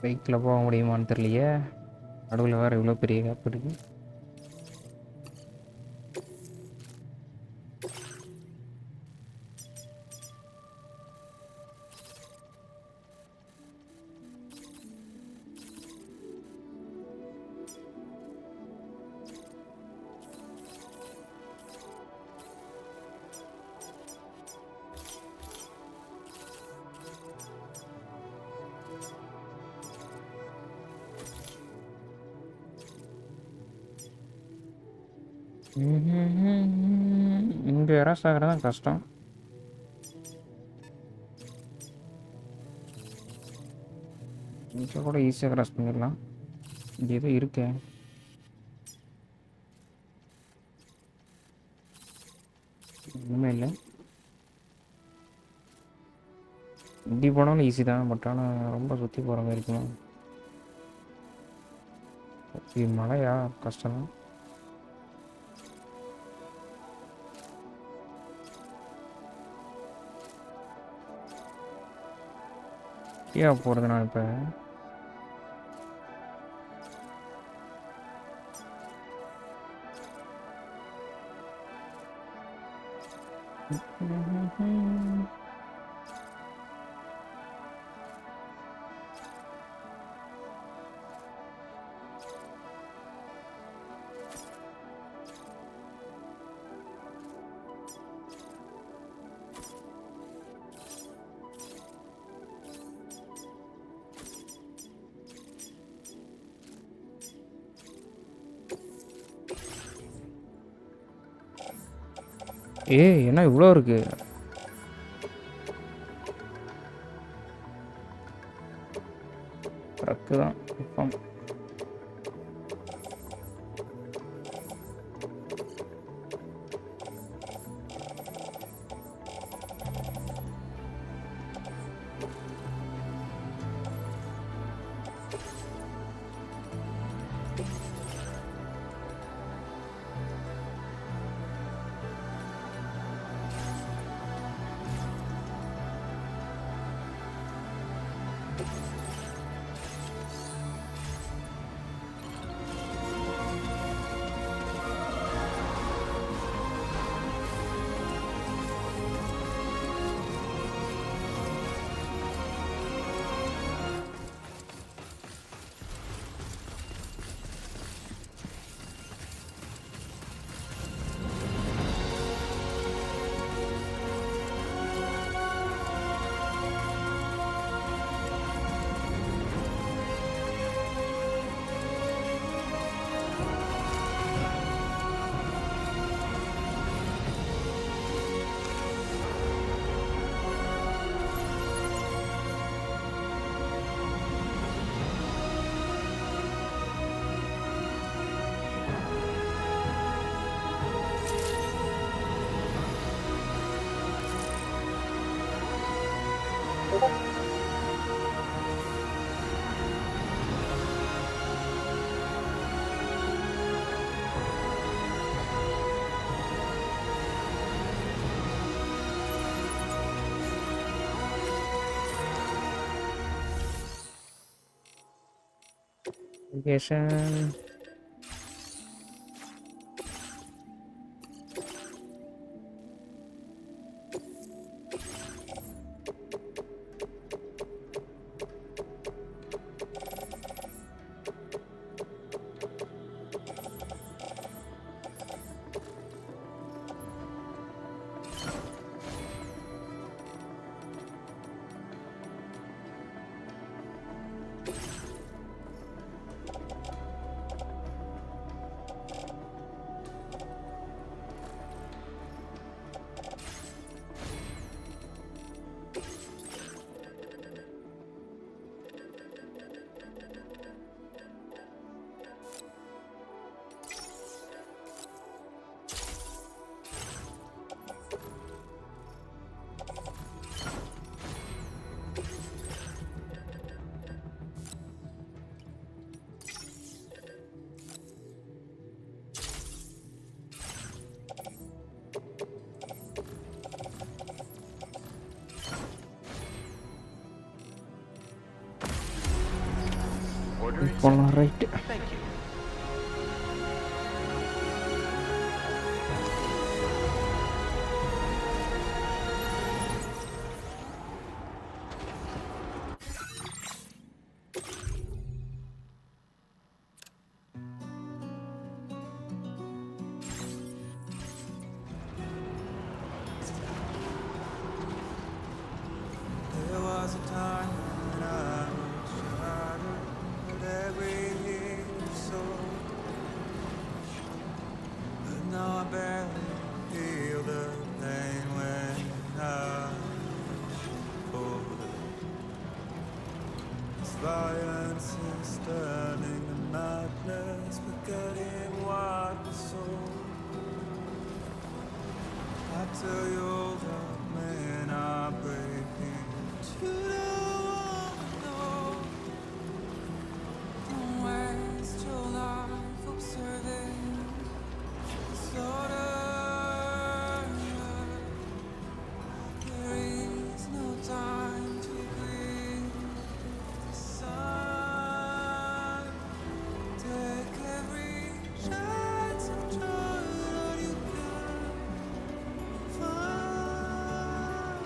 S1: பைக்கில் போக முடியுமான்னு தெரியலையே. நடுவில் வேறு இவ்வளோ பெரிய gap இருக்குது. இங்கே எராஸ் ஆகிறது தான் கஷ்டம். இங்கே கூட ஈஸியாக கிராஸ் பண்ணிடலாம். இங்கே எதுவும் இருக்கே. ஒன்றுமே இல்லை. இப்படி போனாலும் ஈஸி தான், பட் ஆனால் ரொம்ப சுற்றி போகிற மாதிரி இருக்குமா. இது மழையா கஷ்டம் தான். ஏன் போகிறது நான் இப்போ? என்ன இவ்வளோ இருக்கு? ட்ரக்கு தான். Navigation. right.
S8: Thank you.
S11: There was a time when I was shattered every year so, but now I barely feel the pain when I fall. This violence is turning to madness, forgetting what was so. I tell you all that men are breaking, but you don't wanna know. Don't waste your life observing disorder. There is no time to grieve. Sun, take every chance of joy that you can find.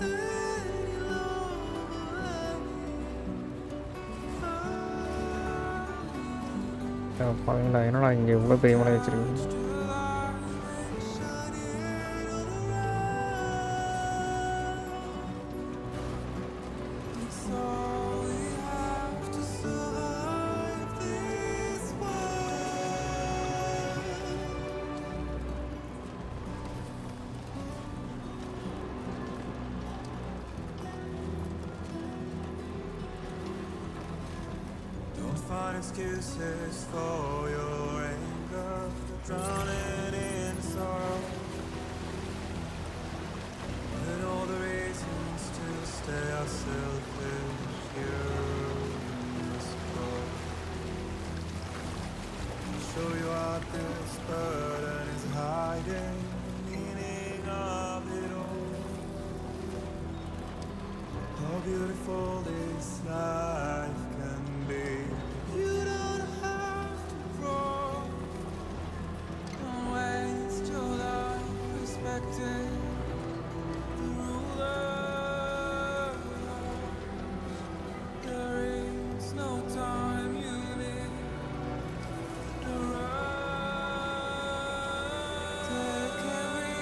S11: Any love
S1: பாருங்களா என்னடா இங்கே இவ்வளோ பெரிய மலை வச்சிருக்கீங்க.
S11: Don't find excuses for your anger, drowning in sorrow. And all the reasons to stay are selfish, you must go. I'll show you what this burden is hiding, the meaning of it all. How beautiful this life can be. You don't have to grow. Don't waste your life respecting the ruler. There is no time you need to run. Take every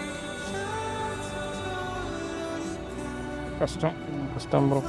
S11: chance of joy that you can.
S1: கஷ்டம் bro.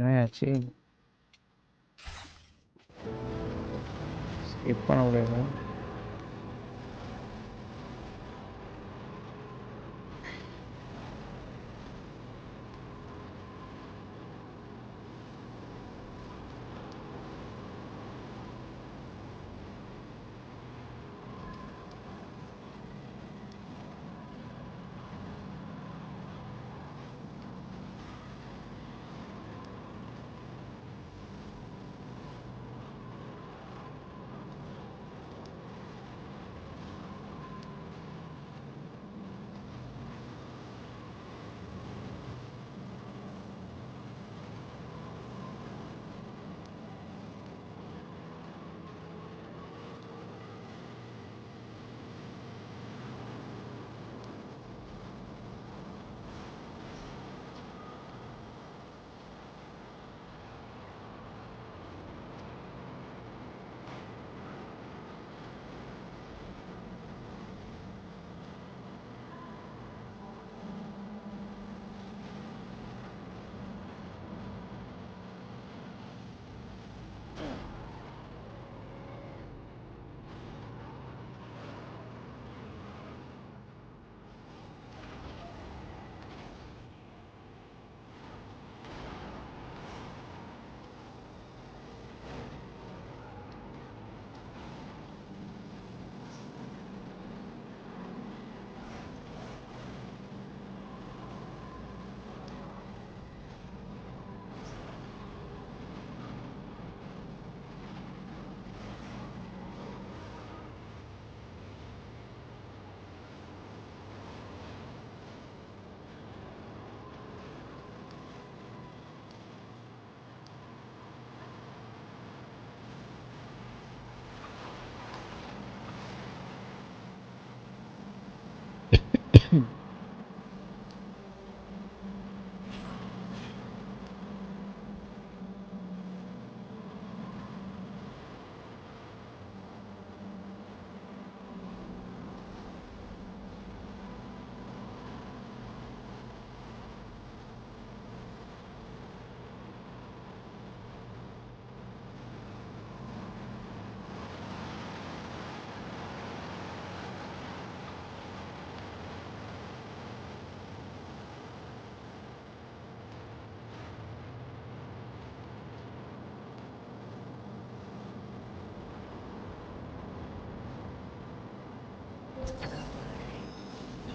S1: என்னாச்சு skip பண்ண முடியாது.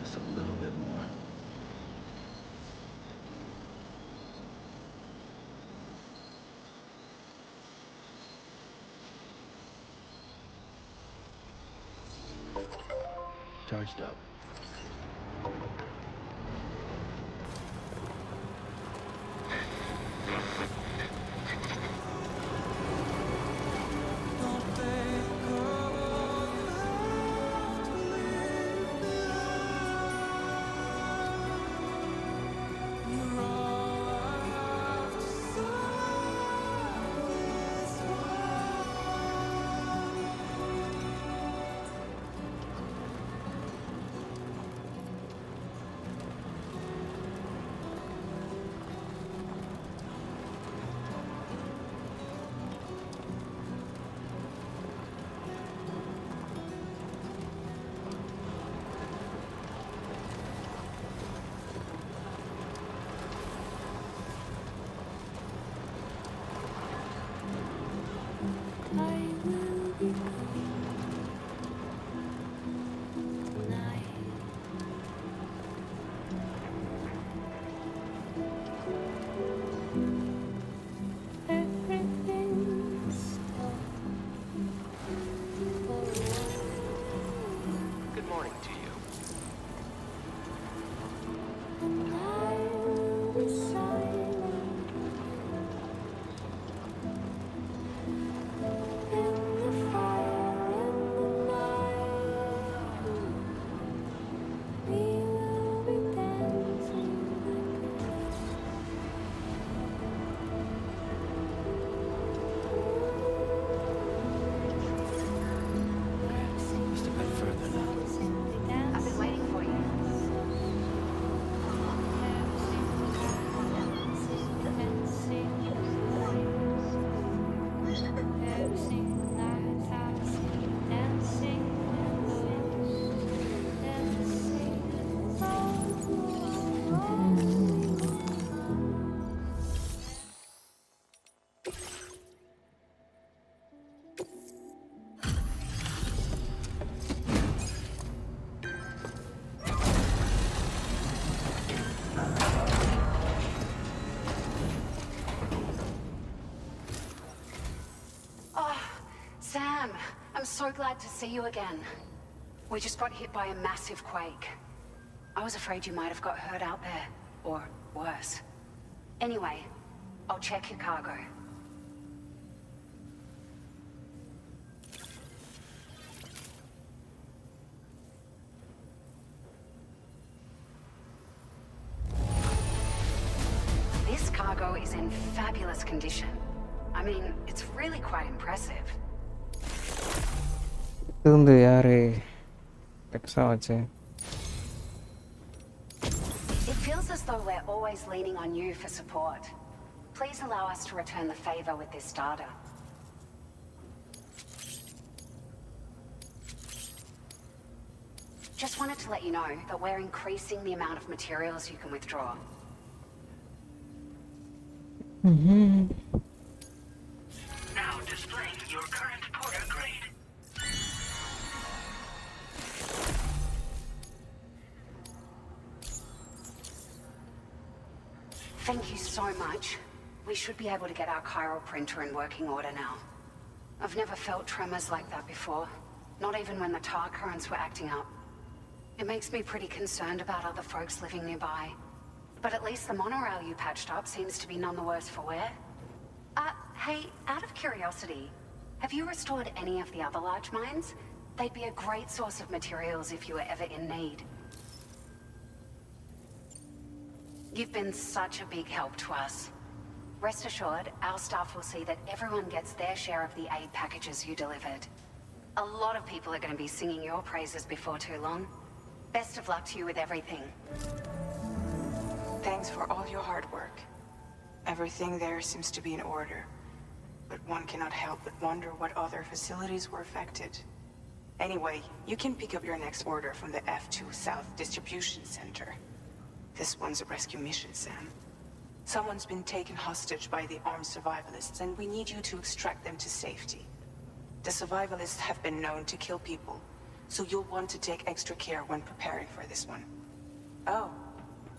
S6: Just a little bit more. Charged up.
S11: Don't think all you have to leave behind. You're all I have to
S8: Good morning to you.
S5: Just a bit further now.
S12: I've been waiting for you. Oh, Sam, I'm so glad to see you again. We just got hit by a massive quake. I was afraid you might have got hurt out there, or worse. Anyway, I'll check your cargo. This cargo is in fabulous condition. I mean, it's really quite impressive.
S1: இது வந்து யாரு DEXA வச்சு
S12: It feels as though we're always leaning on you for support. Please allow us to return the favor with this data. Just wanted to let you know that we're increasing the amount of materials you can withdraw.
S8: Now displaying your current porter grade.
S12: Thank you so much. We should be able to get our chiral printer in working order now. I've never felt tremors like that before, not even when the tar currents were acting up. It makes me pretty concerned about other folks living nearby. But at least the monorail you patched up seems to be none the worse for wear. Hey, out of curiosity, have you restored any of the other large mines? They'd be a great source of materials if you were ever in need. You've been such a big help to us. Rest assured, our staff will see that everyone gets their share of the aid packages you delivered. A lot of people are going to be singing your praises before too long. Best of luck to you with everything.
S3: Thanks for all your hard work. Everything there seems to be in order. But one cannot help but wonder what other facilities were affected. Anyway, you can pick up your next order from the F2 South Distribution Center. This one's a rescue mission, Sam. Someone's been taken hostage by the armed survivalists, and we need you to extract them to safety. The survivalists have been known to kill people, So you'll want to take extra care when preparing for this one. Oh,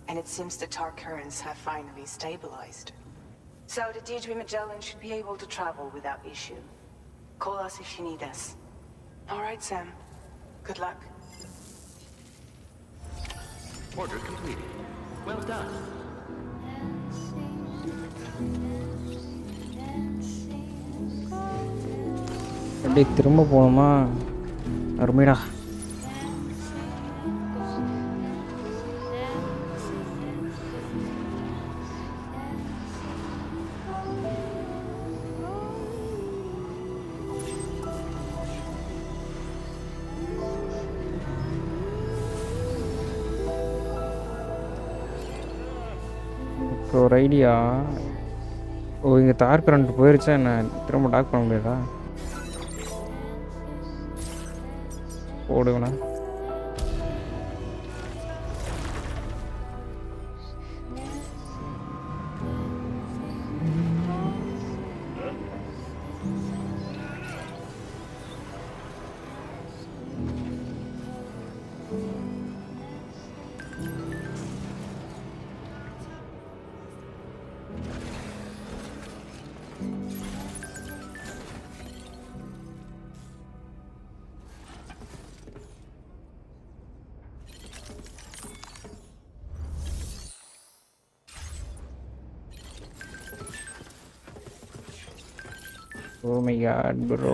S3: and it seems the tar currents have finally stabilized. So the Bgmi Magellan should be able to travel without issue. Call us if you need us. All right, Sam. Good luck.
S2: Order completed. Well done.
S1: அப்படியே திரும்ப போகணுமா? அருமைடா. இப்போ ஒரு idea. ஓ, இங்கே தார் current போயிருச்சா என்ன? திரும்ப talk பண்ண முடியாதா? போடுங்கண்ணா. Oh my god, bro.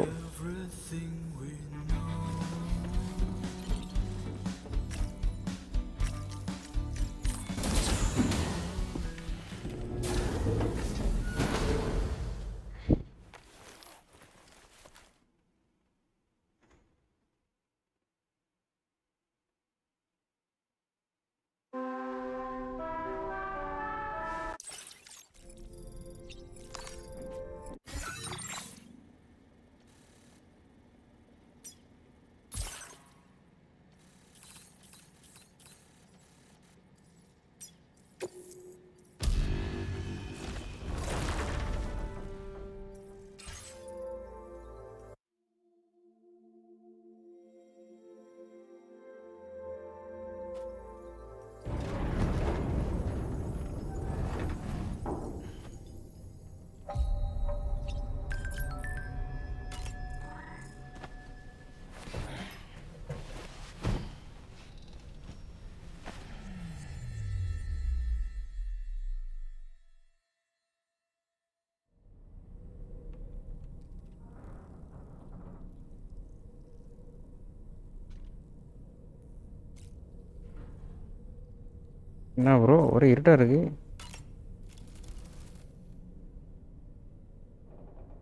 S1: என்ன ப்ரோ ஒரே இருட்டாக இருக்கு.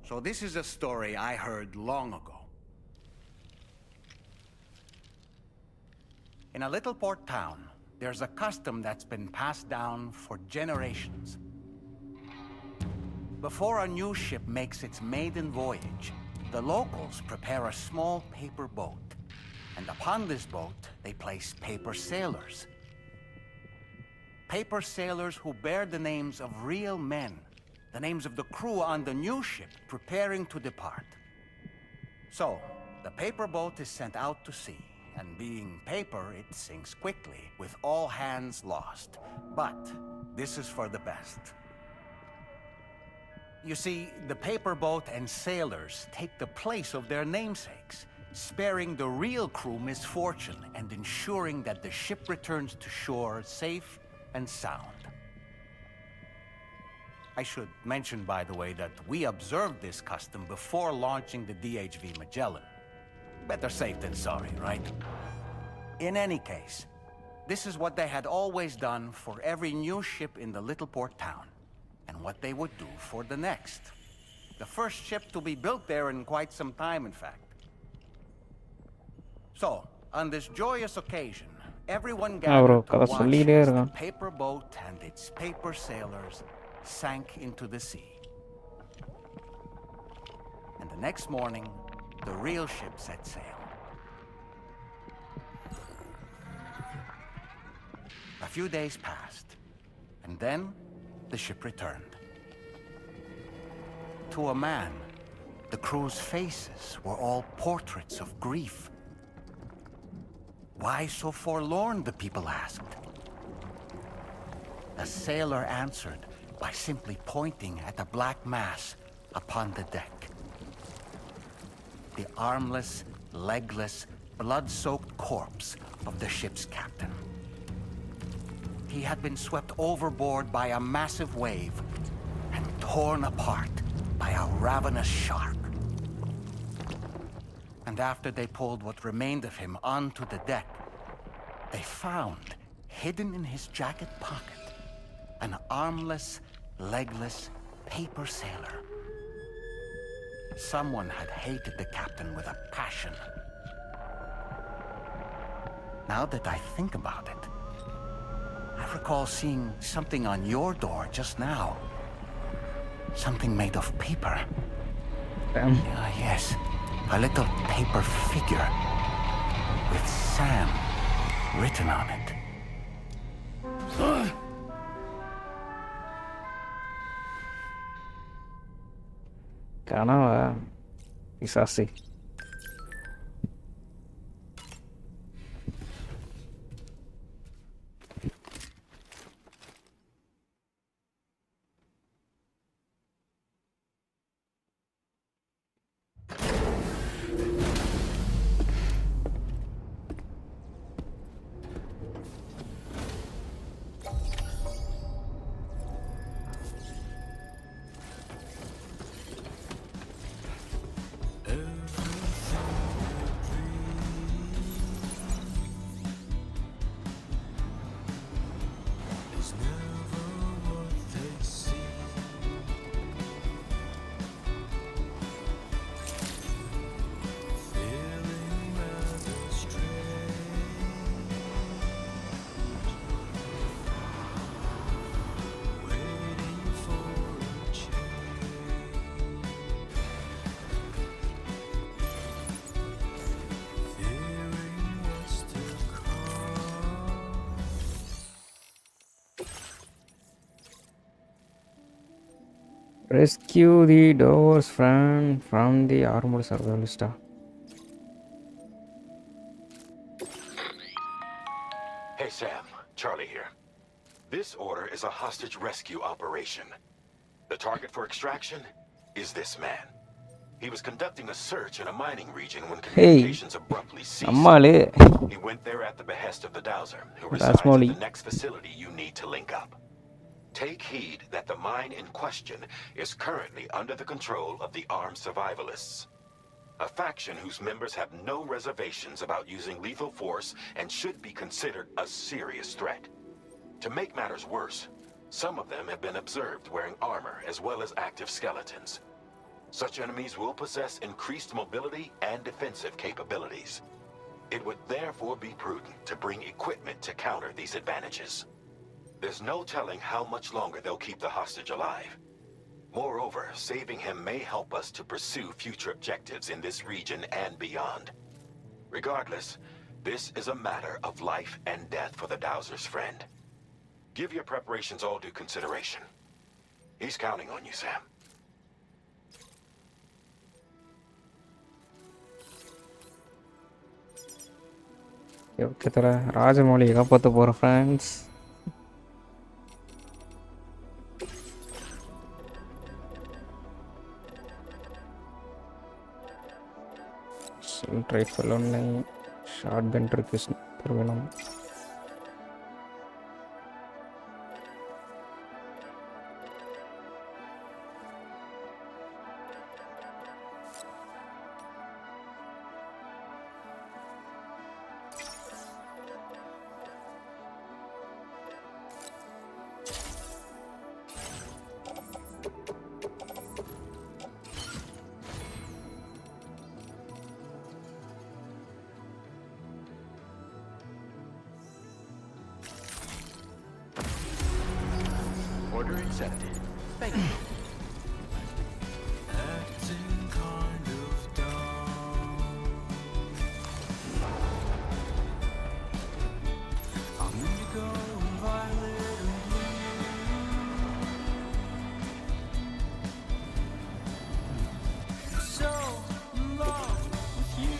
S2: So this is a story I heard long ago. In a little port town, there's a custom that's been passed down for generations. Before a new ship makes its maiden voyage, the locals prepare a small paper boat. And upon this boat, they place paper sailors. Paper sailors who bear the names of real men, the names of the crew on the new ship preparing to depart. So, the paper boat is sent out to sea, and being paper, it sinks quickly, with all hands lost. But this is for the best. You see, the paper boat and sailors take the place of their namesakes, sparing the real crew misfortune and ensuring that the ship returns to shore safe and sound. I should mention, by the way, that we observed this custom before launching the DHV Magellan. Better safe than sorry, right? In any case, this is what they had always done for every new ship in the little port town, and what they would do for the next. The first ship to be built there in quite some time, in fact. So, on this joyous occasion, everyone gathered to watch as the paper boat and its paper sailors sank into the sea. And the next morning, the real ship set sail. A few days passed, and then the ship returned. To a man, the crew's faces were all portraits of grief. Why so forlorn, the people asked. The sailor answered by simply pointing at the black mass upon the deck. The armless, legless, blood-soaked corpse of the ship's captain. He had been swept overboard by a massive wave and torn apart by a ravenous shark. And after they pulled what remained of him onto the deck, they found, hidden in his jacket pocket, an armless, legless paper sailor. Someone had hated the captain with a passion. Now that I think about it, I recall seeing something on your door just now. Something made of paper.
S1: Damn.
S2: Yes. A little paper figure with Sam written on it.
S1: கனவா பிசாசு. Rescue the door's friend from the armored survivalist.
S6: Hey Sam, Charlie here. This order is a hostage rescue operation. The target for extraction is this man. He was conducting a search in a mining region when communications abruptly ceased. He went there at the behest of the Dowser, who resides at the next facility you need to link up. Take heed that the mine in question is currently under the control of the armed survivalists, a faction whose members have no reservations about using lethal force and should be considered a serious threat. To make matters worse, some of them have been observed wearing armor as well as active skeletons. Such enemies will possess increased mobility and defensive capabilities. It would therefore be prudent to bring equipment to counter these advantages. There's no telling how much longer they'll keep the hostage alive. Moreover, saving him may help us to pursue future objectives in this region and beyond. Regardless, this is a matter of life and death for the Dowser's friend. Give your preparations all due consideration. He's counting on you, Sam.
S1: Rajamouli காப்பாற்ற போகிற friends. Rifle ஒன்று, short கன் இருக்கு, sniper வேணும்.
S2: Order accepted. Thank you.
S11: Acting kind of dumb. I'm indigo and violet and blue. So in love with you.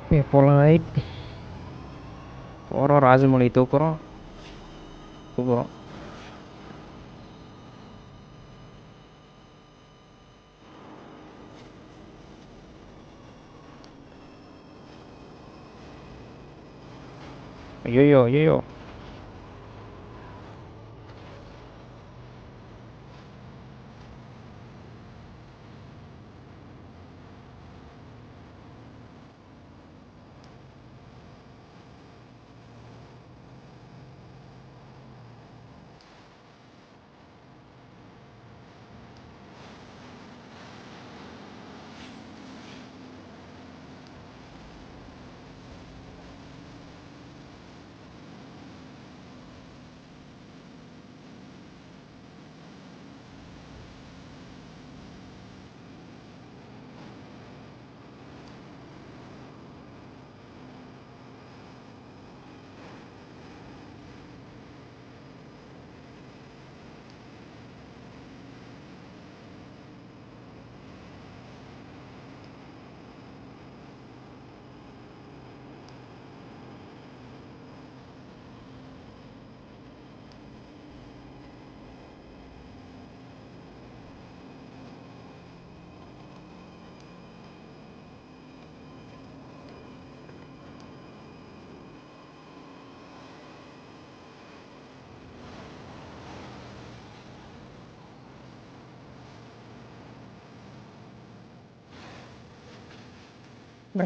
S1: போகலாம் right. போகிறோம், ராஜமௌழி தூக்குறோம். ஐயோ.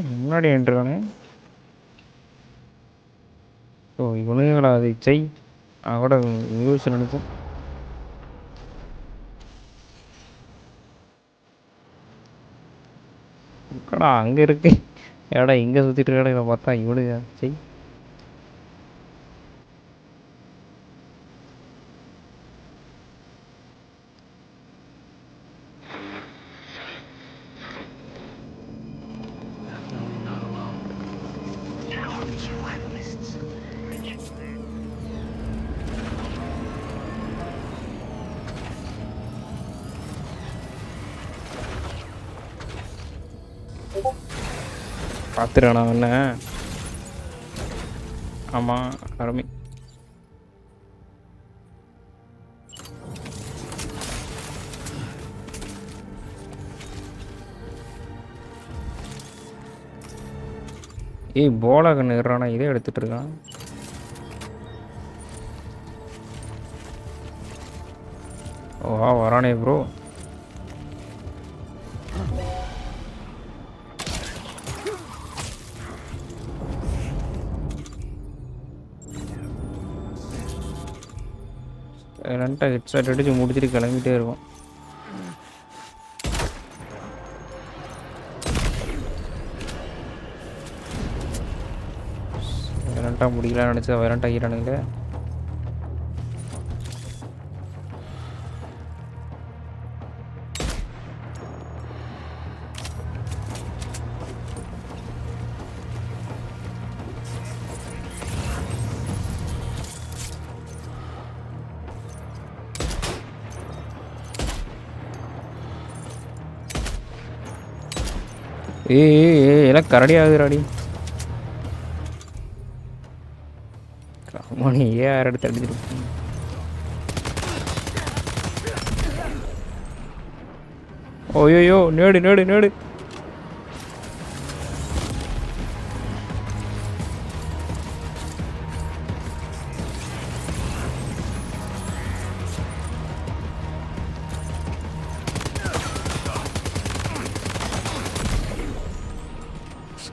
S1: முன்னாடி நின்றுக்கானே. So இவனுங்களா அது செய் அவட யூஸ் நினைப்போம். இருக்கடா அங்கே இருக்கு. ஏடா இங்கே சுற்றிட்டு இருக்கடா. இதை பார்த்தா இவனுங்க செய். பார்த்துறானா என்ன? ஆமாம் அருமை. ஏய் போலா கண்ணு இருறானா, இதே எடுத்துட்டு இருக்கான். ஓ வரானே ப்ரோ. ரெண்டாக ஹெட்ஷாட் அடிச்சு முடிச்சுட்டு கிளம்பிட்டே இருக்கும். ரெண்டாக முடியலான்னு நினச்சா வேறண்டாகிறானுங்களே. ஏய் எல்லாம் கரடி ஆகுதுராடி. மணி ஏன் எடுத்து அடிச்சிருக்கு. ஓயோயோ நேடு.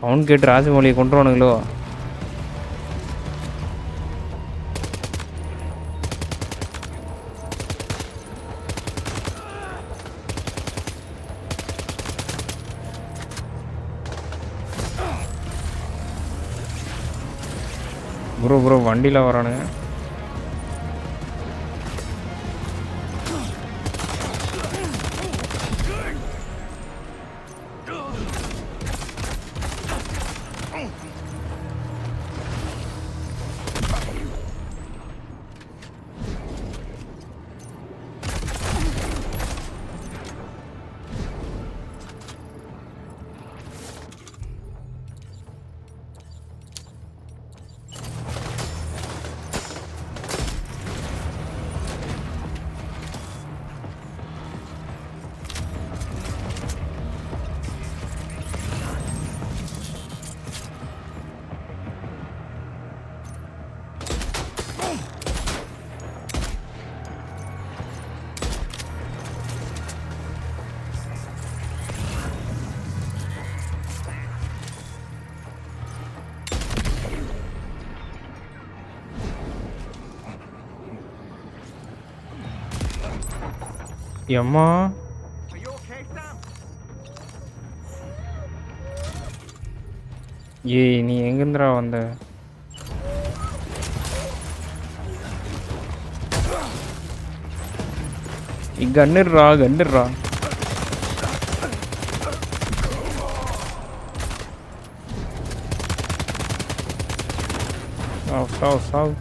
S1: சவுண்ட் கேட்டு ராஜமௌழியை கொண்டுருவானுங்களோ. ப்ரோ வண்டியில் வரானுங்க. எம்மா
S2: Are you okay, Sam?
S1: ஏய் நீ எங்கேருந்துடா வந்த? கன்னுடுறா கன்னுடுறா. சாவு.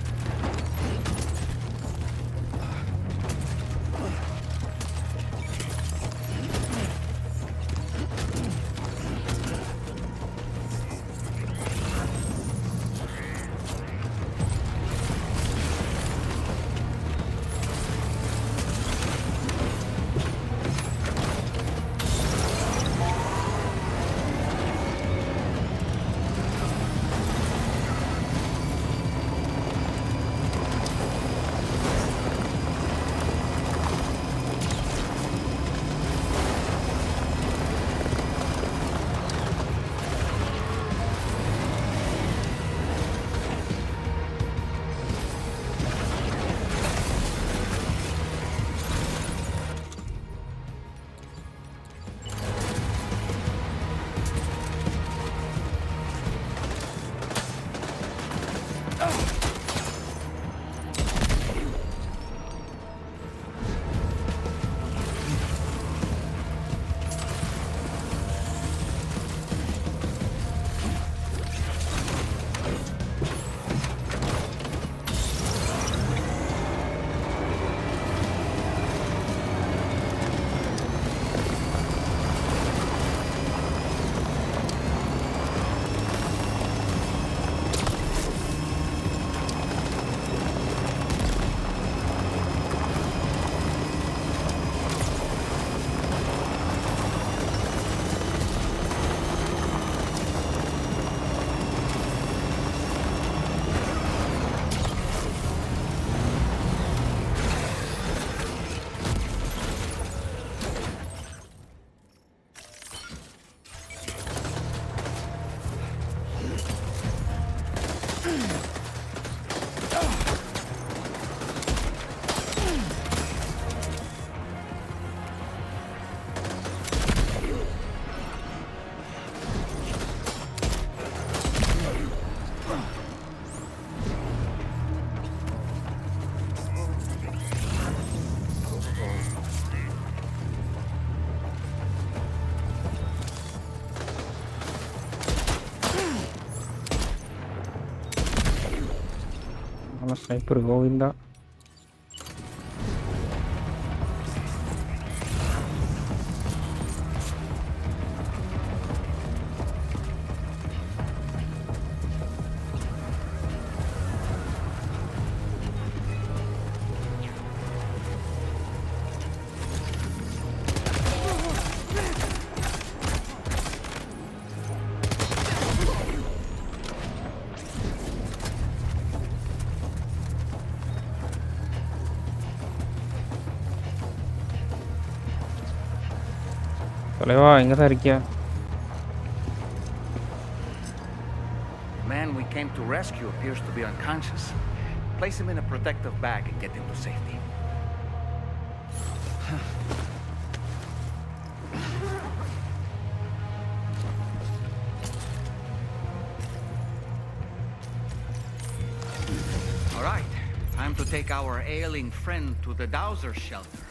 S1: ஸ்னைப்பர் கோவிந்தா. தலைவா எங்கே தான் இருக்கியா?
S2: Man we came to rescue appears to be unconscious. Place him in a protective bag and get him to safety. All right, time to take our ailing friend to the Dowser shelter.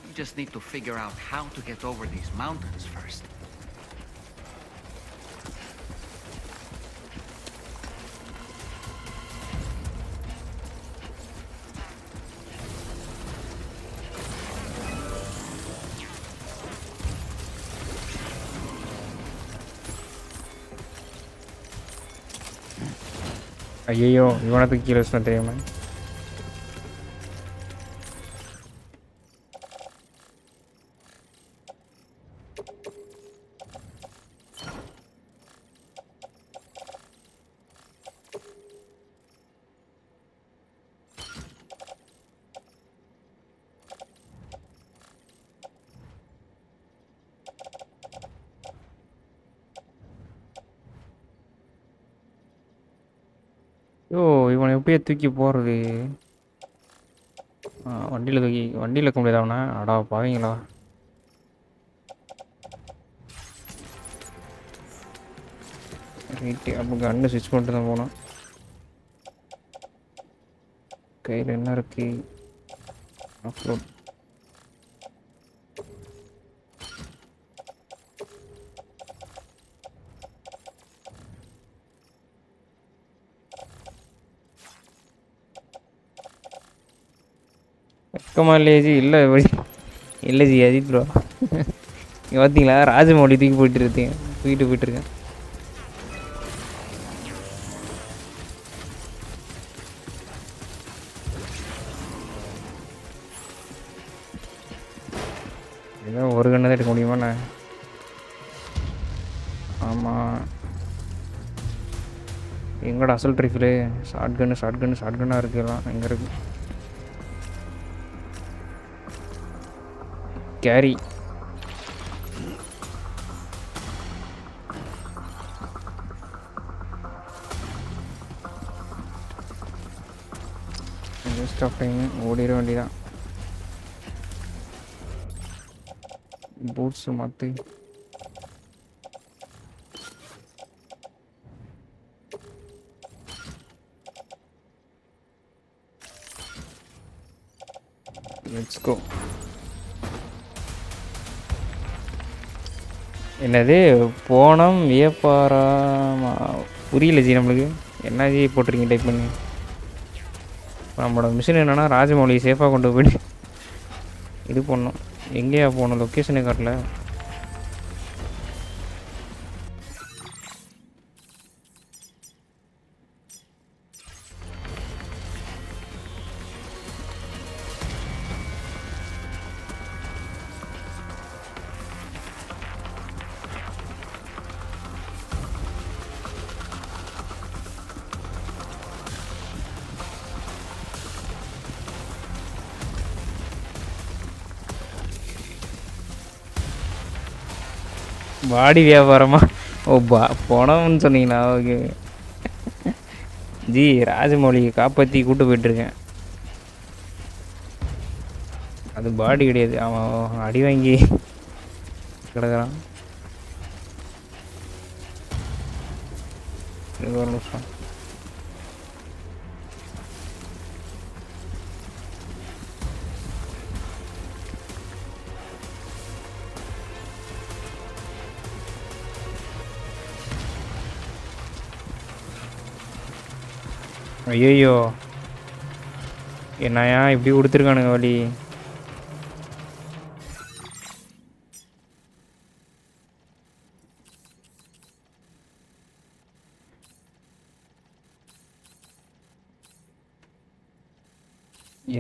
S2: We just need to figure out how to get over these mountains first.
S1: ஐயோ இவனத்துக்கு கீழே வச்சுனா தெரியுமா? ஐயோ இவனை எப்படியே தூக்கி போகிறது? வண்டியில் வைக்க முடியாது அவனை. அடா பாவீங்களா. ரைட்டு, அப்போ கண்ணு ஸ்விட்ச் பண்ணிட்டு தான் போனோம். கையில் என்ன இருக்கு? அப்லோட். வெக்கமா இல்லையா ஜி? இல்லை இல்லை ஜி, அஜித் ப்ரோ. இங்கே பார்த்தீங்களா ராஜமௌழி தூக்கி போயிட்டுருக்கேன். ஏதோ ஒரு கண்ணை தான் எடுக்க முடியுமாண்ணே? ஆமாம். எங்களோட அசல் ட்ரிஃபில் ஷார்ட் கன்னாக இருக்கலாம். எங்கே இருக்கு கேரி? Waste of time. ஓடிட வேண்டியதான். பூட்ஸு மாற்று. Let's go. என்னது போனோம் வியப்பாரா? புரியல ஜி நம்மளுக்கு. என்ன ஜி போட்டிருக்கீங்க டைப் பண்ணி? நம்மளோட மிஷின் என்னென்னா ராஜமௌலியை சேஃபாக கொண்டு போய் இது பண்ணோம். எங்கேயா போகணும்? லொக்கேஷனே காட்டல. பாடி வியாபாரமா? ஓ போனோம்னு சொன்னீங்களா? ஓகே ஜி, ராஜமௌலியை காப்பாற்றி கூட்டு போயிட்டுருக்கேன். அது பாடி கிடையாது, அவன் அடி வாங்கி கிடக்குறான். ஒரு நிமிஷம். ஐயோ, என்னையா இப்படி கொடுத்துருக்கானுங்க வழி.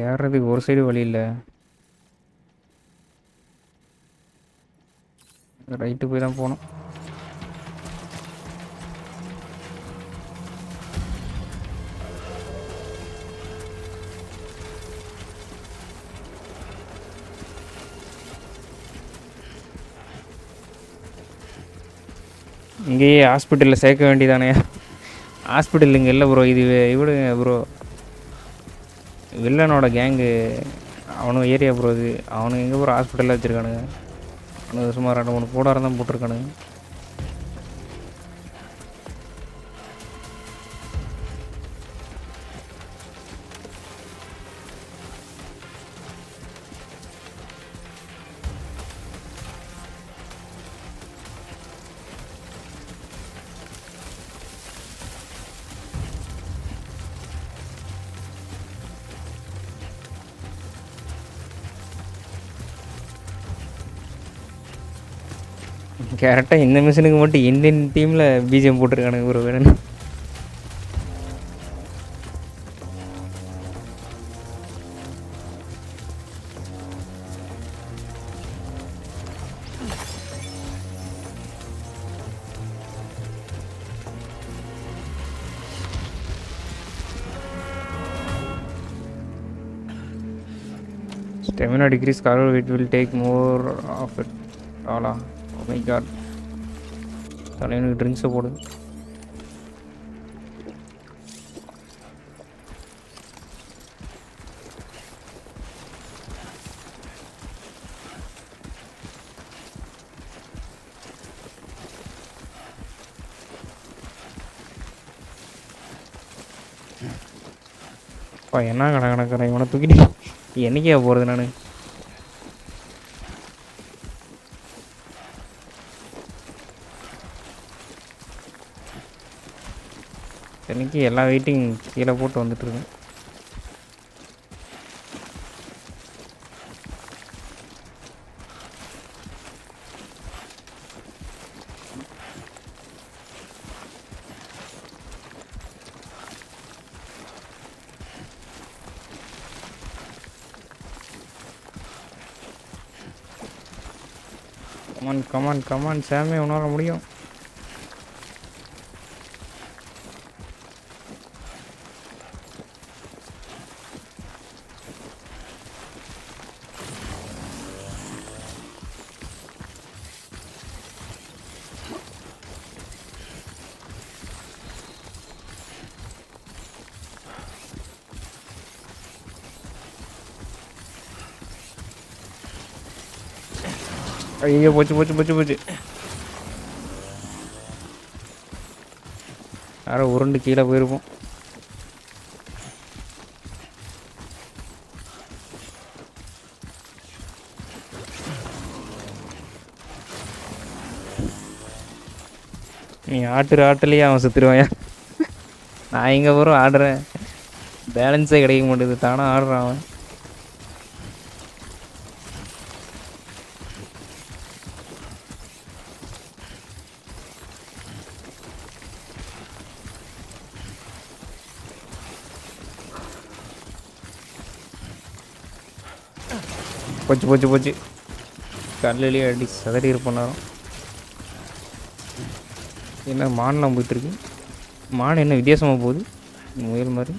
S1: ஏறதுக்கு ஒரு சைடு வழி இல்லை. ரைட்டு போய் தான் போகணும். இங்கேயே ஹாஸ்பிட்டலில் சேர்க்க வேண்டியதானே? ஹாஸ்பிட்டல் இங்கே இல்லை ப்ரோ. இது இவிடுங்க ப்ரோ, வில்லனோட கேங்கு அவனுக்கு ஏரியா ப்ரோ. இது அவனுக்கு எங்கே ப்ரோ ஹாஸ்பிட்டலில் வச்சுருக்கானுங்க. அவனுக்கு சும்மா 2-3 கூடாரம் தான் போட்டிருக்கானுங்க. கரெக்டாக இந்த மிஷினுக்கு மட்டும் இந்தியன் டீமில் பிஜிஎம் போட்டிருக்கானுங்க ப்ரோ. வேணும் stamina decrease, cargo weight will take more of it all. Oh my god, தலைவனுக்கு ட்ரிங்க்ஸை போடுது. என்ன கணக்கிறேன் இவனை தூக்கிட்டு என்னைக்கே போகிறது நான். இன்னைக்கு எல்லா வெயிட்டிங் கீழே போட்டு வந்துட்டுருக்கேன். கமான் கமான் கமான் சாமி, உன்னால் முடியும். ஐயோ போச்சு போச்சு போச்சு போச்சு. யாரோ உருண்டு கீழே போயிருப்போம். நீ ஆட்டுலேயே அவன் சுற்றுருவாயா? நான் எங்கே போகிறோம் ஆடுறேன், பேலன்ஸே கிடைக்க மாட்டேது, தானே ஆடுறான் அவன். போச்சு போச்சு போச்சு. கல்லிலேயே அடி சதறி இருப்போம் நேரம். என்ன மான்லாம் போயிட்டுருக்கு. மான் என்ன வித்தியாசமாக போகுது முயல் மாதிரி.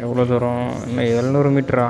S1: எவ்வளோ தூரம்? இன்னும் 700 மீட்டரா?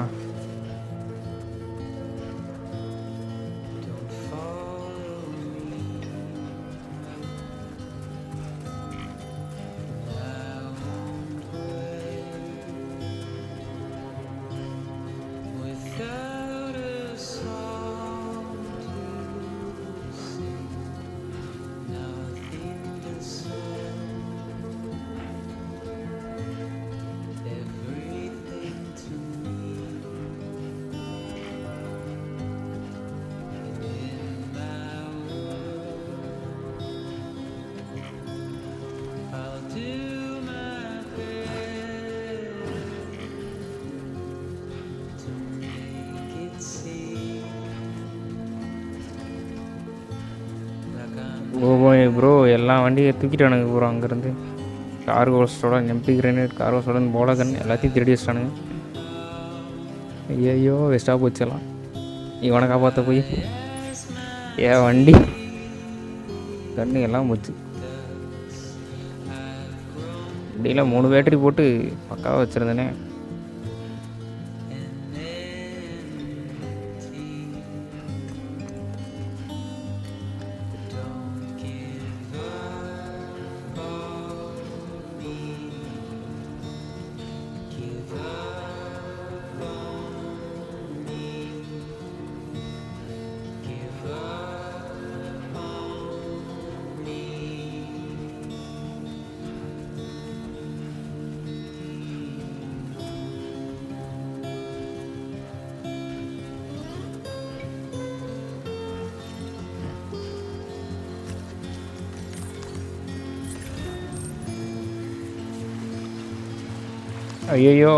S1: ப்ரோ எல்லாம் வண்டியை தூக்கிட்டு எனக்கு போகிறோம் அங்கேருந்து. கார்கோஸோட எம்பி கிரேனேட், கார்கோஸோட போலகன் எல்லாத்தையும் திருடி வச்சிட்டானுங்க. ஐயோ வெஸ்ட்டாக போச்செல்லாம். இவனை காப்பாற்ற போய் ஏன் வண்டி கண்ணு எல்லாம் போச்சு. வண்டியில் 3 பேட்டரி போட்டு பக்காவாக வச்சுருந்தேனே. ஐயோ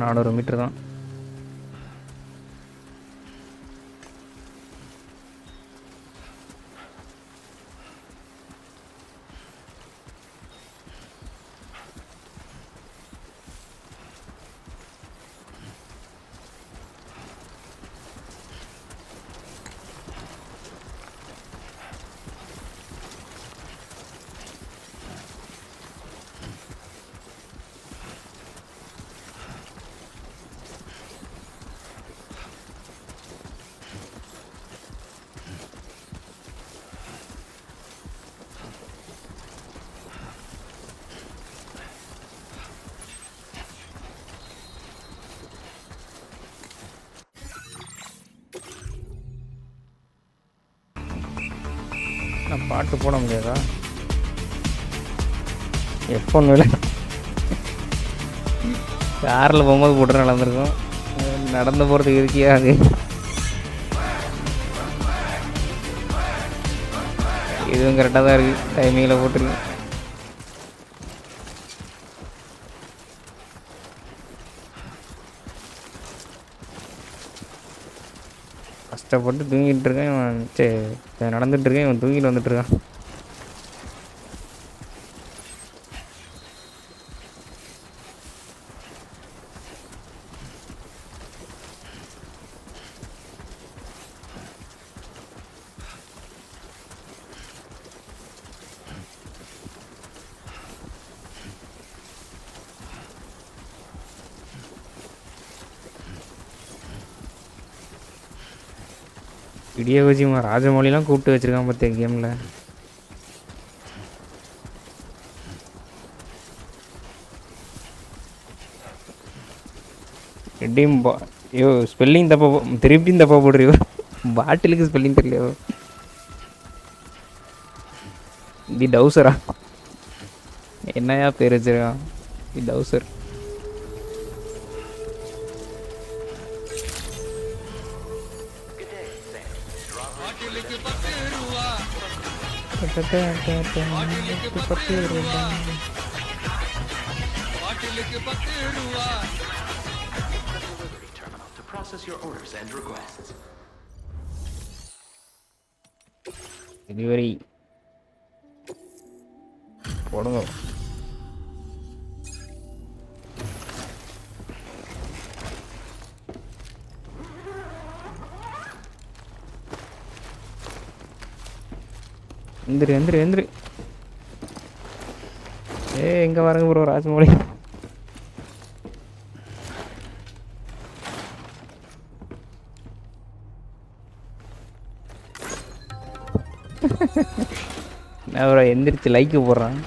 S1: நானூறு மீட்டர் தான். நான் பாட்டு போட முடியாதா? ஹெட்ஃபோன் வேலை காரில் போகும்போது போட்டு நடந்திருக்கும். நடந்து போகிறதுக்கு இருக்கியா அது? இதுவும் கரெக்டாக தான் இருக்குது, டைமிங்கில் போட்டுருக்கு. கஷ்டப்பட்டு தூங்கிட்டு இருக்கேன் இவன். சரி நடந்துட்டு இருக்கேன், இவன் தூங்கிட்டு வந்துட்டு இருக்கான். Hideo Kojima ராஜமௌலிலாம் கூப்பிட்டு வச்சிருக்கான் பார்த்தியா கேமில். ரெட்டையும் ஐயோ ஸ்பெல்லிங் தப்பா திருப்பியும் தப்பா போடுறியோ. பாட்டிலுக்கு ஸ்பெல்லிங் தெரியலையோ. தி டவுசரா என்னையா பேர் வச்சிருக்கான்? தி டவுசர்.
S8: To process your orders and requests.
S1: Delivery. போடுங்க. எந்திரு எங்க வரங்க ப்ரோ ராஜமௌலி? நான் ப்ரோ எந்திரிச்சு லைக் போடுறான்.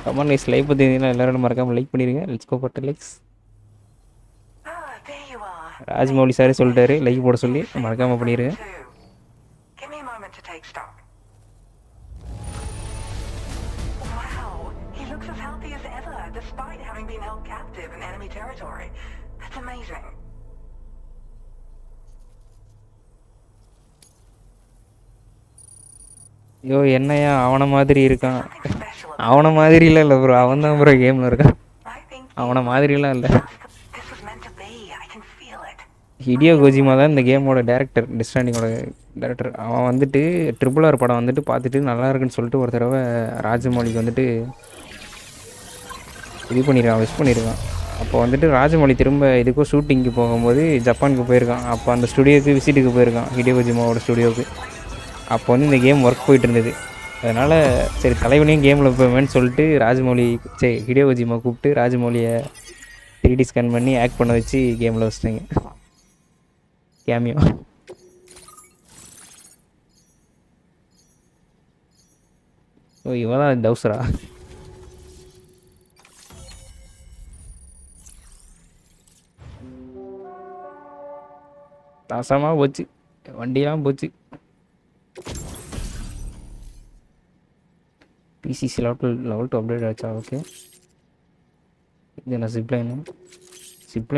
S1: கமெண்ட் கைஸ் லைக் பார்த்தீங்கன்னா எல்லாரும் மறக்காம லைக் பண்ணிருங்க. Let's go for likes. Rajamouli சாரே சொல்லிட்டாரு லைக் போட சொல்லி, மறக்காம பண்ணிருங்க.
S8: Despite having been held captive in enemy territory. That's amazing.
S1: ஐயோ என்னையா அவனை மாதிரி இருக்கான்? அவனை மாதிரிலாம் இல்லை ப்ரோ, அவன் தான் ப்ரோ கேமில் இருக்கான். அவனை மாதிரிலாம் இல்லை. ஹிடியோ கோஜிமா தான் இந்த கேமோட டேரக்டர், ஸ்ட்ராண்டிங்கோட டேரக்டர். அவன் வந்துட்டு RRR படம் வந்துட்டு பார்த்துட்டு நல்லா இருக்குன்னு சொல்லிட்டு ஒரு தடவை ராஜமௌலிக்கு வந்துட்டு இது பண்ணியிருக்கான், விஷ் பண்ணியிருக்கான். அப்போ வந்துட்டு ராஜமௌலி திரும்ப இதுக்கோ ஷூட்டிங்க்கு போகும்போது ஜப்பானுக்கு போயிருக்கான். அப்போ அந்த ஸ்டுடியோக்கு விசிட்டுக்கு போயிருக்கான், ஹிடியோ கோஜிமாவோட ஸ்டுடியோவுக்கு. அப்போ வந்து இந்த கேம் ஒர்க் போயிட்டு இருந்தது. அதனால் சரி தலைவனையும் கேமில் போவேன்னு சொல்லிட்டு ராஜமௌலி ஹிடியோ கோஜிமா கூப்பிட்டு ராஜமௌலியை 3D ஸ்கேன் பண்ணி ஆக்ட் பண்ண வச்சு கேமில் வச்சிட்டாங்க. கேமியோ. ஓ இவன் தான் டவுசரா? நாசமாக போச்சு, வண்டியெல்லாம் போச்சு. பிசிசி லெவல் 2 அப்டேட் ஆச்சா? ஓகே. இது நான் ஜிப்லைன்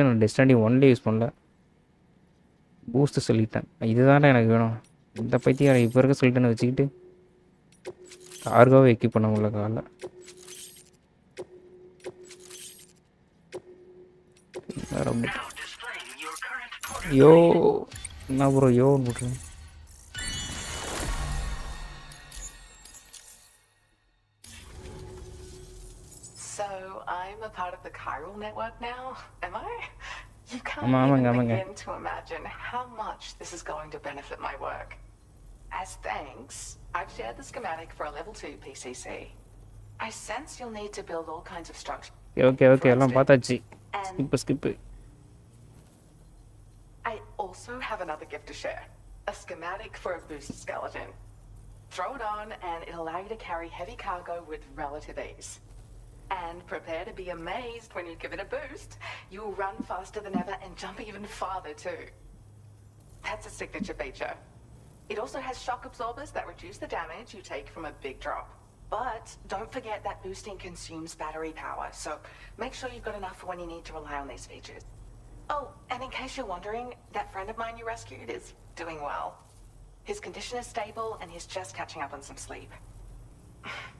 S1: நான் டெஸ்டாண்டி 1 யூஸ் பண்ணல, பூஸ்ட்டு சொல்லிட்டேன். இதுதானே எனக்கு வேணும். இந்த பைத்தியம் இப்போ இருக்க சொல்லிட்டேன்னு வச்சுக்கிட்டு கார்கோவை எக்யூப் பண்ண முடியல காலில். யோ என்ன ப்ரோ யோன்னு போட்டுருங்க.
S8: So I'm a part of the chiral network now, am I? You can't even begin to imagine how much this is going to benefit my work. As thanks, I've shared the schematic for a level 2 PCC. I sense you'll need to build all kinds of structures.
S1: Okay, எல்லாம் பார்த்தாச்சு. Skip.
S8: I also have another gift to share. A schematic for a boost skeleton. Throw it on and it'll allow you to carry heavy cargo with relative ease. And prepare to be amazed when you give it a boost. You'll run faster than ever and jump even farther too. That's a signature feature.
S13: It also has shock absorbers that reduce the damage you take from a big drop. But don't forget that boosting consumes battery power, so make sure you've got enough for when you need to rely on these features. Oh, and in case you're wondering, that friend of mine you rescued is doing well. His condition is stable and he's just catching up on some sleep.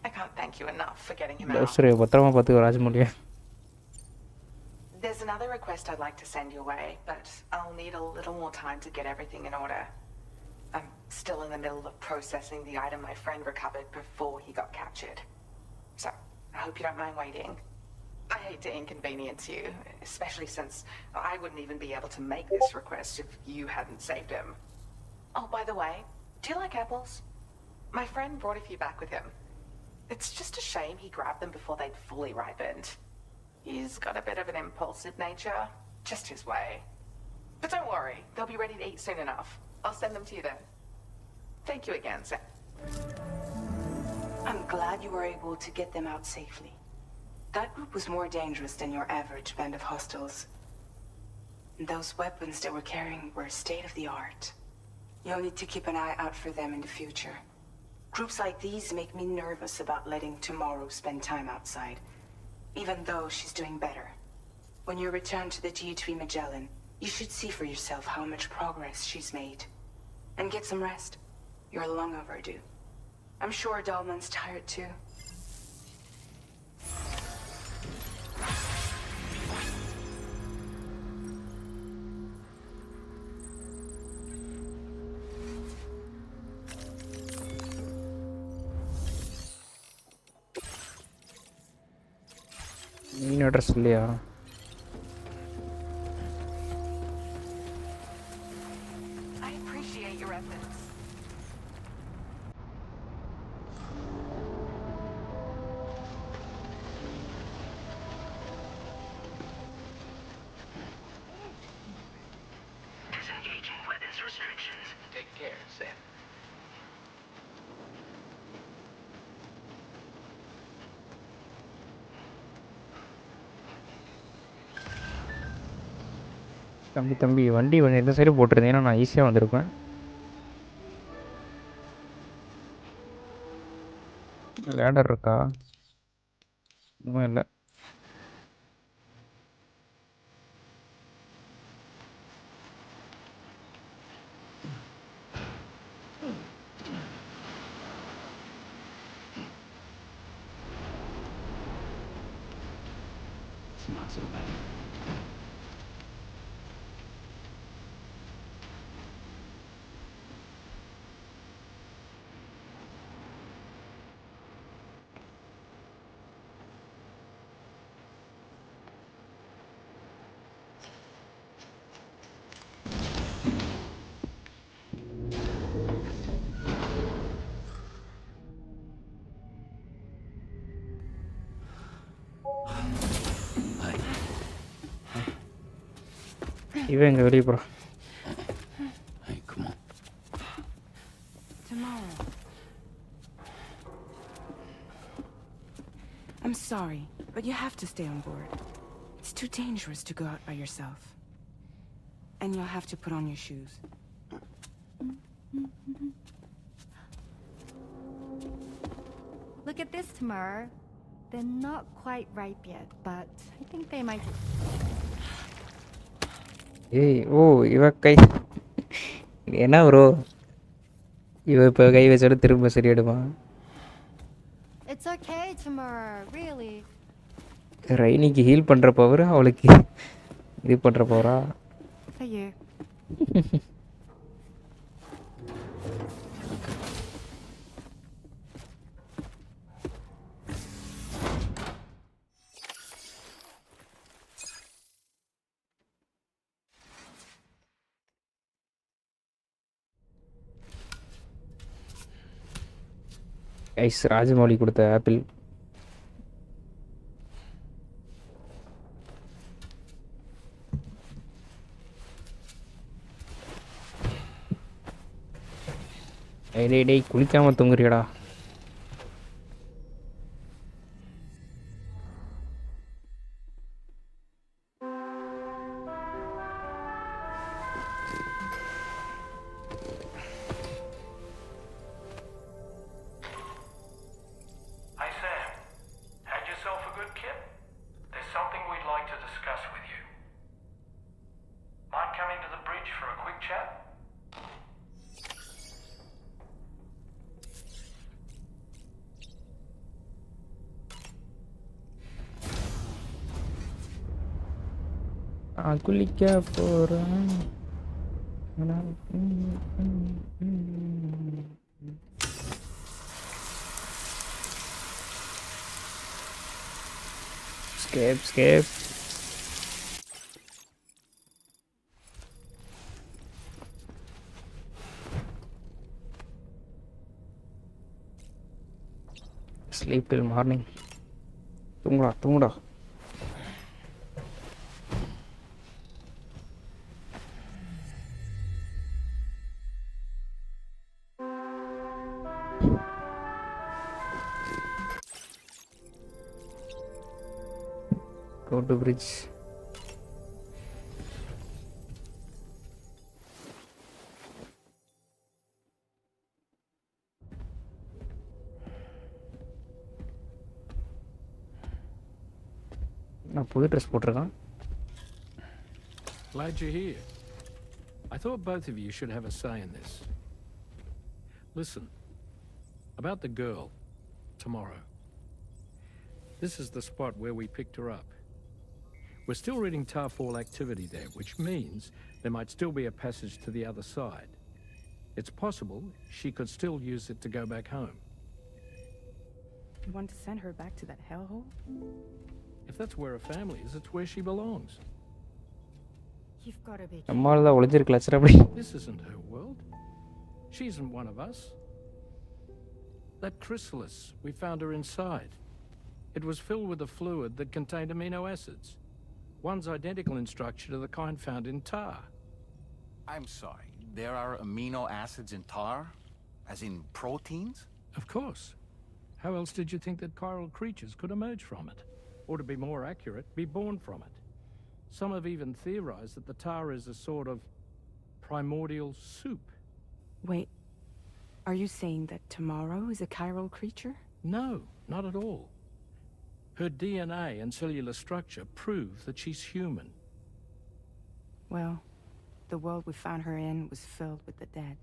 S13: I can't thank you enough for getting him out.
S1: பத்திரமா பார்த்துக்கோ ராஜமௌலியா.
S13: There's another request I'd like to send your way, but I'll need a little more time to get everything in order. I'm still in the middle of processing the item my friend recovered before he got captured. So, I hope you don't mind waiting. I hate to inconvenience you, especially since I wouldn't even be able to make this request if you hadn't saved him. Oh, by the way, do you like apples? My friend brought a few back with him. It's just a shame he grabbed them before they'd fully ripened. He's got a bit of an impulsive nature, just his way. But don't worry, they'll be ready to eat soon enough. I'll send them to you then. Thank you again, Sam.
S3: I'm glad you were able to get them out safely. That group was more dangerous than your average band of hostiles. Those weapons they were carrying were state-of-the-art. You'll need to keep an eye out for them in the future. Groups like these make me nervous about letting Tomorrow spend time outside, even though she's doing better. When you return to the G3 Magellan, you should see for yourself how much progress she's made. And get some rest. You're long overdue. I'm sure Dahlman's tired too.
S1: Mean address இல்லையா?
S13: I appreciate your efforts.
S8: Disengaging weapons restrictions.
S5: Take care, Sam.
S1: தம்பி வண்டி கொஞ்சம் இந்த side போட்டிருந்தீங்கன்னா நான் ஈஸியாக வந்திருப்பேன். Ladder இருக்கா? இன்னும் இல்லை.
S5: Not so bad.
S1: இவன் எங்கே வெளியே போகிறான்?
S5: Hey, come on.
S3: Tomorrow. I'm sorry, but you have to stay on board. It's too dangerous to go out by yourself. And you'll have to put on your shoes.
S9: Look at this, Tamar. They're not quite ripe yet, but I think they might.
S1: ஏய் ஓ இவ கை என்ன bro, இவ இப்போ கை வச்சாலும் திரும்ப சரியாயிடுவான்.
S9: It's okay, Tamar. Really.
S1: ரைனிக்கு ஹீல் பண்ணுற பவர், அவளுக்கு இது பண்ணுற பவரா?
S9: For you.
S1: S.S.Rajamouli கொடுத்த ஆப்பிள். டேய் குளிக்காம தூங்குறியடா? குளிக்க போறேன். Escape. Sleep till morning. தூங்குடா. Go to bridge. நான் புது ட்ரெஸ் போட்டிருக்கேன்.
S4: Glad you're here. I thought both of you should have a say in this. Listen, about the girl, tomorrow. This is the spot where we picked her up. We're still reading Tarfall activity there, which means there might still be a passage to the other side. It's possible she could still use it to go back home.
S3: You want to send her back to that hellhole?
S4: If that's where her family is, it's where she belongs.
S3: You've got to be
S1: நம்மால தான் ஒளிஞ்சிருக்கல அப்படி.
S4: This isn't her world. She isn't one of us. That chrysalis, we found her inside. It was filled with a fluid that contained amino acids. One's identical in structure to the kind found in tar.
S2: I'm sorry, there are amino acids in tar? As in proteins?
S4: Of course. How else did you think that chiral creatures could emerge from it? Or to be more accurate, be born from it? Some have even theorized that the tar is a sort of primordial soup.
S3: Wait, are you saying that tomorrow is a chiral creature?
S4: No, not at all. Her DNA and cellular structure prove that she's human.
S3: Well, the world we found her in was filled with the dead.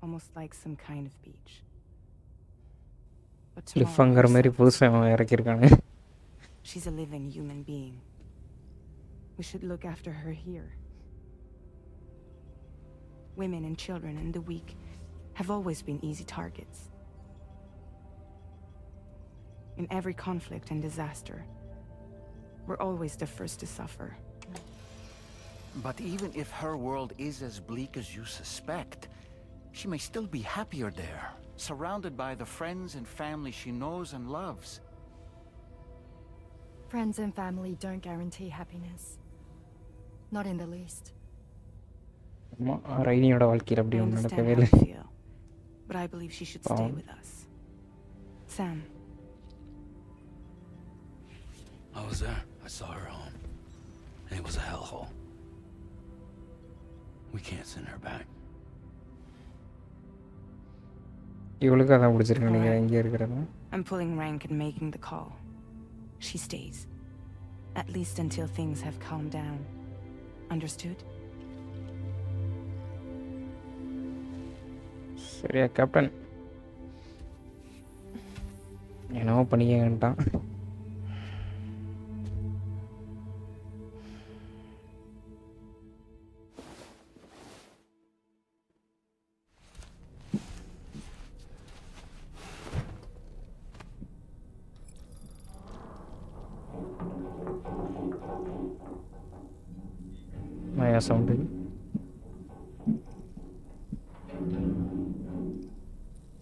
S3: Almost like some kind of beach. But
S1: cliffhanger மாதிரி புதுசா இறக்கிருக்கானே.
S3: She's a living human being. We should look after her here. Women and children and the weak have always been easy targets. In every conflict and disaster, we're always the first to suffer.
S2: But even if her world is as bleak as you suspect, she may still be happier there, surrounded by the friends and family she knows and loves.
S14: Friends and family don't guarantee happiness. Not in the least.
S1: ரைனியோட வாழ்க்கையில் அப்படி
S3: I
S1: ஒன்று
S3: understand
S1: நடக்கவே
S3: how
S1: இல்லை.
S3: you feel, but I believe she should stay with us. Sam.
S5: I was there. I saw her home. And it was a hellhole. We can't send her back.
S1: இவளுக்கு அதான் பிடிச்சிருக்கு நினைக்கிறேன் இங்கே இருக்கிறது.
S3: I'm pulling rank and making the call. She stays. At least until things have calmed down. Understood?
S1: சரியா captain என்னவோ பண்ணிக்கன்ட்டான். Maya sounding.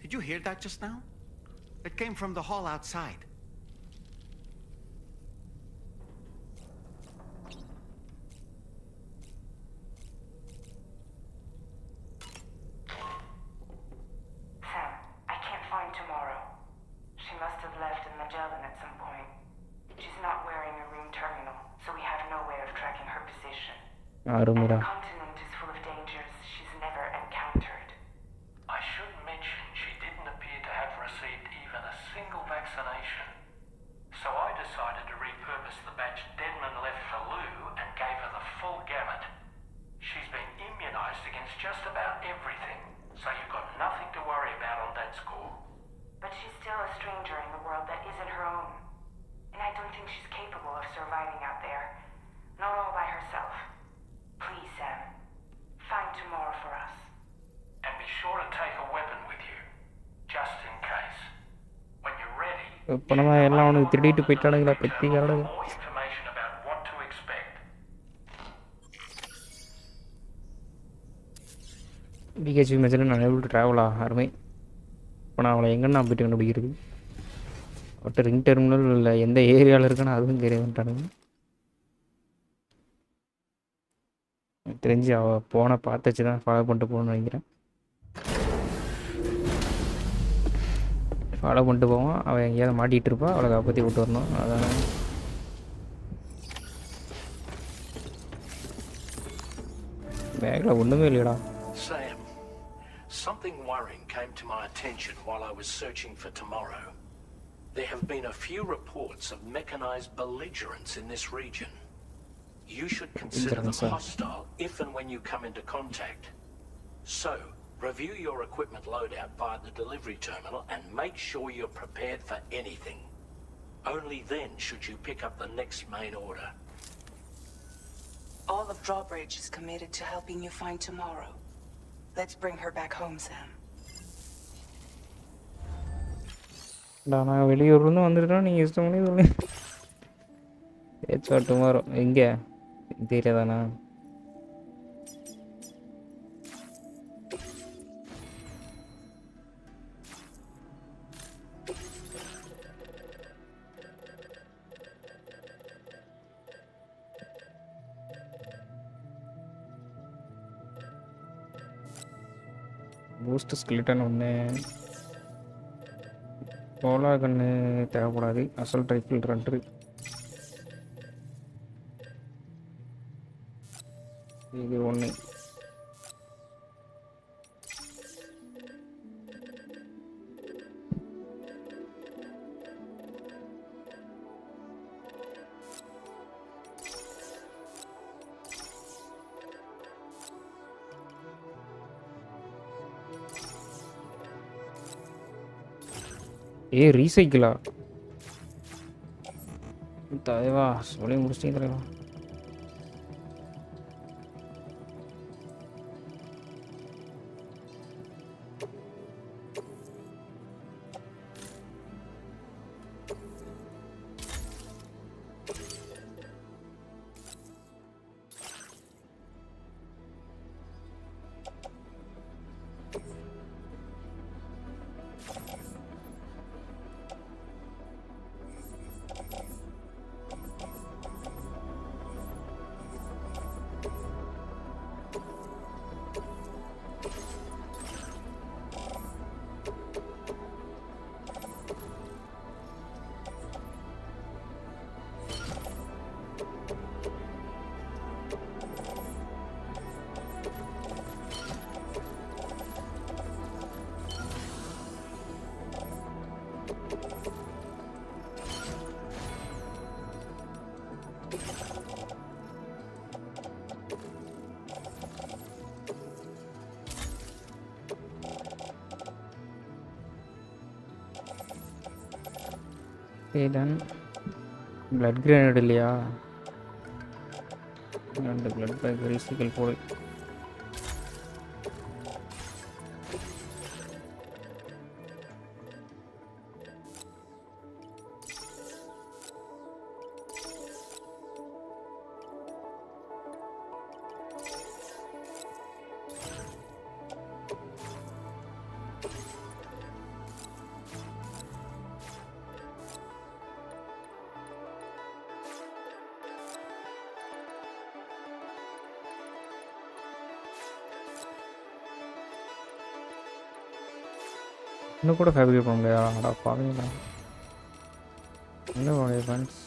S2: Did you hear that just now? It came from the hall outside.
S3: Sam, I can't find tomorrow. She must have left in Magellan at some point. She's not wearing a room terminal, so we have no way of tracking her position. And the continent is full of dangers she's never encountered.
S7: I should mention she didn't appear to have received even a single vaccination. So I decided to repurpose the batch Deadman left for Lou and gave her the full gamut. She's been immunized against just about everything, so you've got nothing to worry about on that score.
S3: But she's still a stranger in the world that isn't her own. And I don't think she's capable of surviving out there. Not all
S1: இப்போ நம்ம எல்லாம் அவனுக்கு திருடிட்டு போயிட்டானுங்களா பெத்திக்காரனுங்க.
S8: More information about what to expect.
S1: PHP மெசேஜில் நான் எவ்வளோ ட்ராவலா அருமை. இப்போ நான் அவளை எங்கன்னா போய்ட்டு கண்டுபிடிக்கிறது. அவட்ட ரிங் டெர்மினல் இல்லை எந்த ஏரியாவில் இருக்குன்னு அதுவும் தெரியவிட்டானுங்க. எனக்கு தெரிஞ்சு அவள் போனை பார்த்துச்சு தான் ஃபாலோ பண்ணிட்டு போகணும்னு நினைக்கிறேன். ஃபாலோ பண்ணிட்டு போவான், அவள் எங்கேயாவது மாட்டிகிட்டு இருப்பா, அவளை காப்பாற்றி விட்டு வரணும். அதான பேக்கில் ஒன்றுமே இல்லையடா.
S4: Sam, something worrying came to my attention while I was searching for tomorrow. There have been a few reports of mechanized belligerents in this region. You should consider them hostile if and when you come into contact. So, review your equipment loadout via the delivery terminal and make sure you're prepared for anything. Only then should you pick up the next main order.
S15: All of Drawbridge is committed to helping you find tomorrow. Let's bring her back home, Sam.
S1: நான் வெளியூர்லேருந்து வந்துட்டேன், நீங்கள் இஷ்டம் பண்ணி சொல்லி ஏச்சா tomorrow எங்கே தெரியாதாண்ணா? Boost skeleton ஒன்று, போலா கன்று தேவைப்படாது, அசல் ரைஃபிள் 2. இது 1. ரீசைக்கிளா? தலைவா சொல்லி முடிச்சிட்டீங்க தலைவா. டன் பிளட் கிரேனேட் இல்லையா? 2 பிளட் பேக் ரீசைக்கிள் போடு. இன்னும் கூட ஃபேப்ரிக் பண்ண முடியாது. அடா பாவீங்களா, என்ன பண்ணுங்க friends?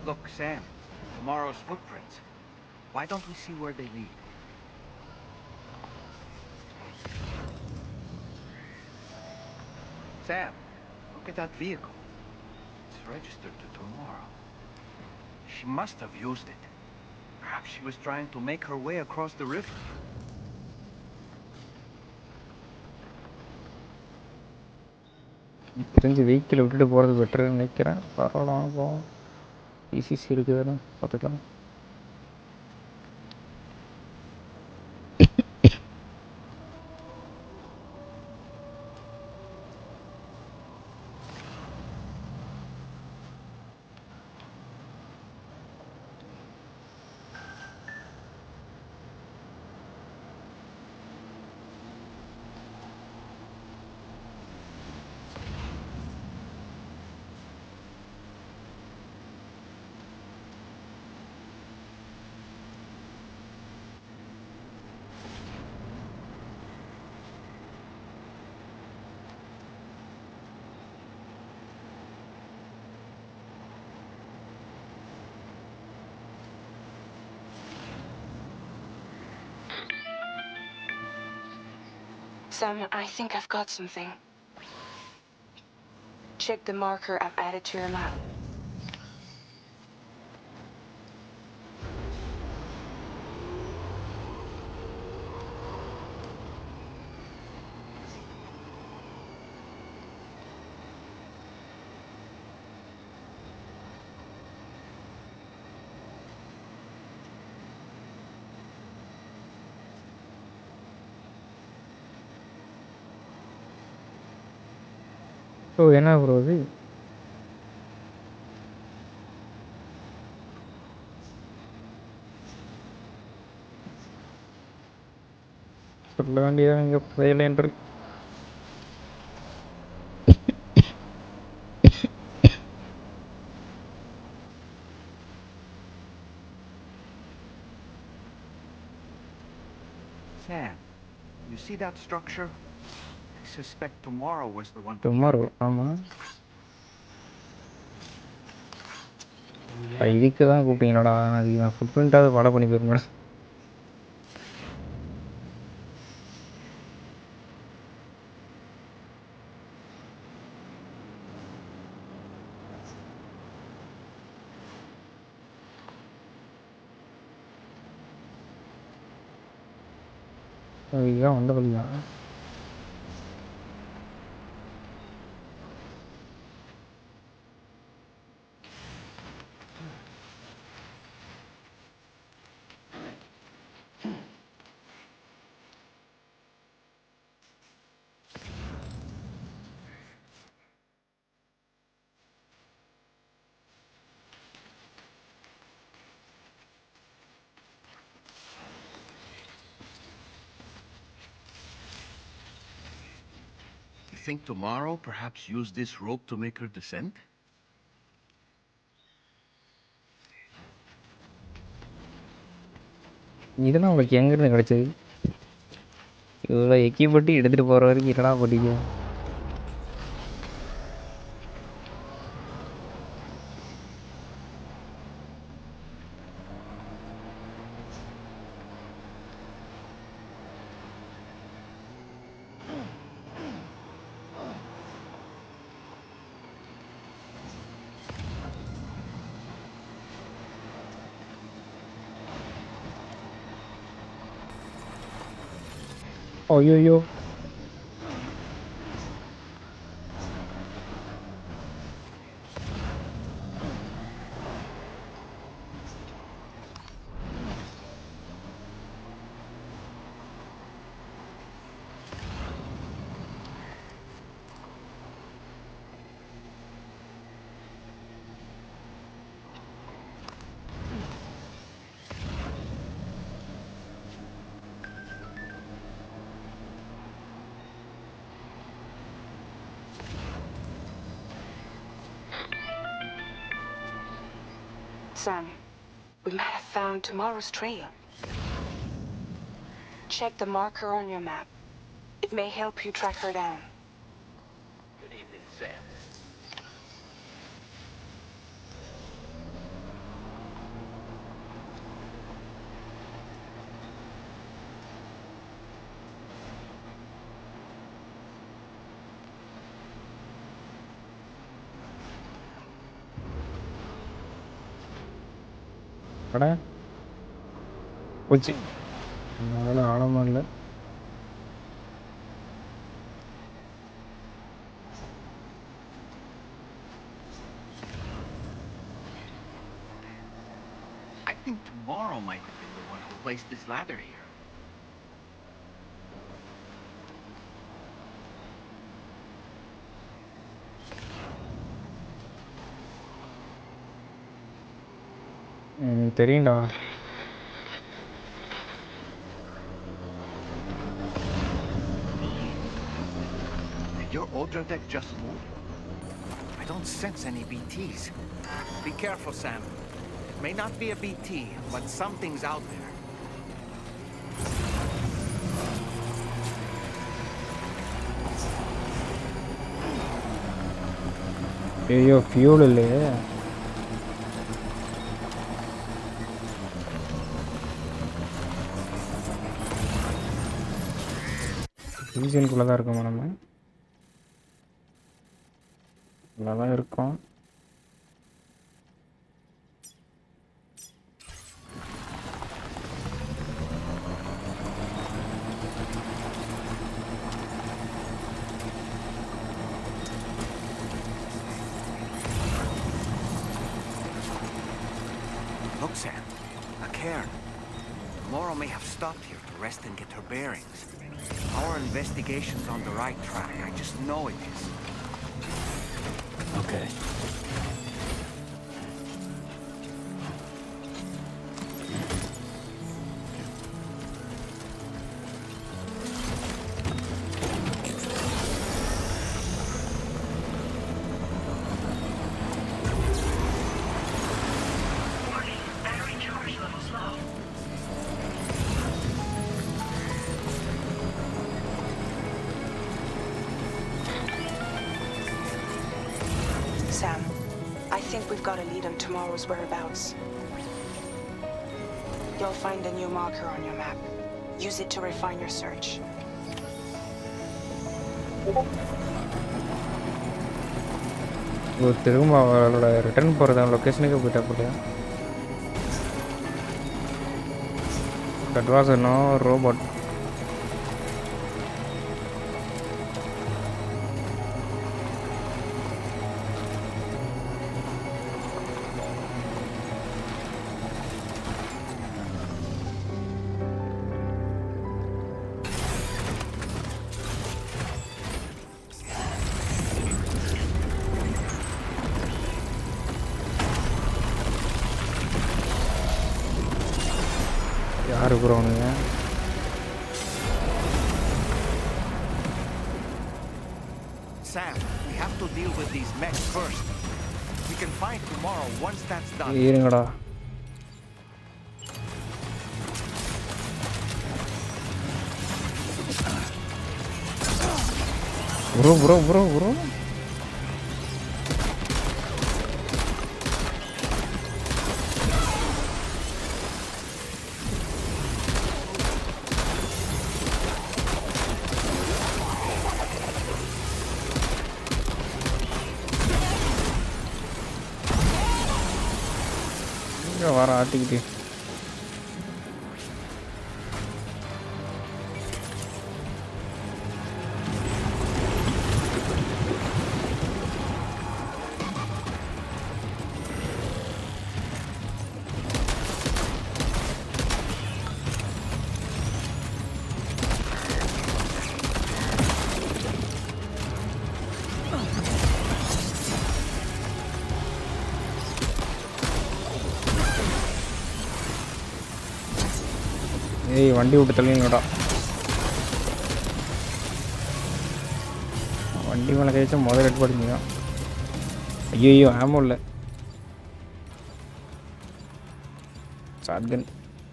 S16: Look, Sam, tomorrow's footprints. Why don't we see where they lead? Sam, look at that vehicle. It's registered to tomorrow. She must have used it. Perhaps she was trying to make her way across the river.
S1: தெரிஞ்சு vehicle விட்டுட்டு போகிறது பெட்டர்னு நினைக்கிறேன். பரவாயில்ல போவோம். BCG இருக்குதுன்னு பார்த்துக்கலாம்.
S15: Sam, I think I've got something. Check the marker I've added to your map.
S1: So என்ன bro இது? சொல்ல வேண்டியதான் இங்கே புயல் என்று.
S16: Sam, you see that structure? I suspect tomorrow was the one.
S1: Tomorrow ஆமாம். இதுக்கு தான் கூப்பிட்டீங்களாடா? அது நான் ஃபுட் பிரிண்ட்டாவது ஃபாலோ பண்ணி போயிருந்தேன். இதுதான் வந்த வழியா?
S2: Think tomorrow perhaps use this rope to make her descend?
S1: இதெல்லாம் உங்களுக்கு எங்கேருந்து கிடச்சிது? இவ்வளோ எக்கிப்பட்டு எடுத்துகிட்டு போகிற வரைக்கும் என்னடா போட்டீங்க? ஐயோ
S15: Sam, we might have found tomorrow's trail. Check the marker on your map. It may help you track her down.
S2: Good evening, Sam.
S1: அட போச்சு. அதனால ஆழமாக இல்லை.
S16: I think tomorrow might have been the one who placed this ladder here.
S1: தெரியும்டா.
S16: Did your Ultra deck just move? I don't sense any BTs.
S2: Be careful, Sam. It may not be a BT, but something's out there.
S1: ஐயோ fuel இல்லையே. ரீஜனுக்குள்ளே தான் இருக்கோமா நம்ம? நல்லா தான் இருக்கோம்.
S2: Look, Sam. A cairn. Moro may have stopped here to rest and get her bearings. Our investigation's on the right track. I just know it is.
S5: Okay.
S15: Sam, I think we've got a lead on tomorrow's whereabouts. You'll find a new marker on your map. Use it to refine your search.
S1: திரும்ப அவளோட return போகிறதா லொக்கேஷனுக்கு போயிட்டா போலையா? That was no robot. யாரு bro அவனுங்க?
S2: Sam, we have to deal with these mechs first. We can fight tomorrow once that's done.
S1: இருங்கடா. Bro bro bro bro வர ஆட்டிக்கிட்டு ஏய் வண்டி விட்டு தள்ளிங்கடா. வண்டி மேலே கழிச்சா முதல் ரெட் படிங்க. ஐயோ ஆமோ இல்லை. ஷாட்கன்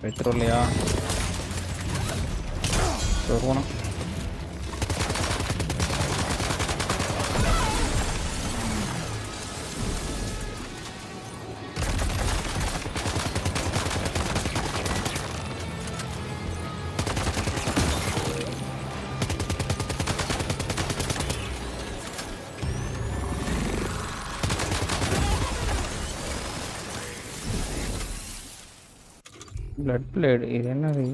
S1: எடுத்துரும் இல்லையா? போகணும். blood blade இது என்னது?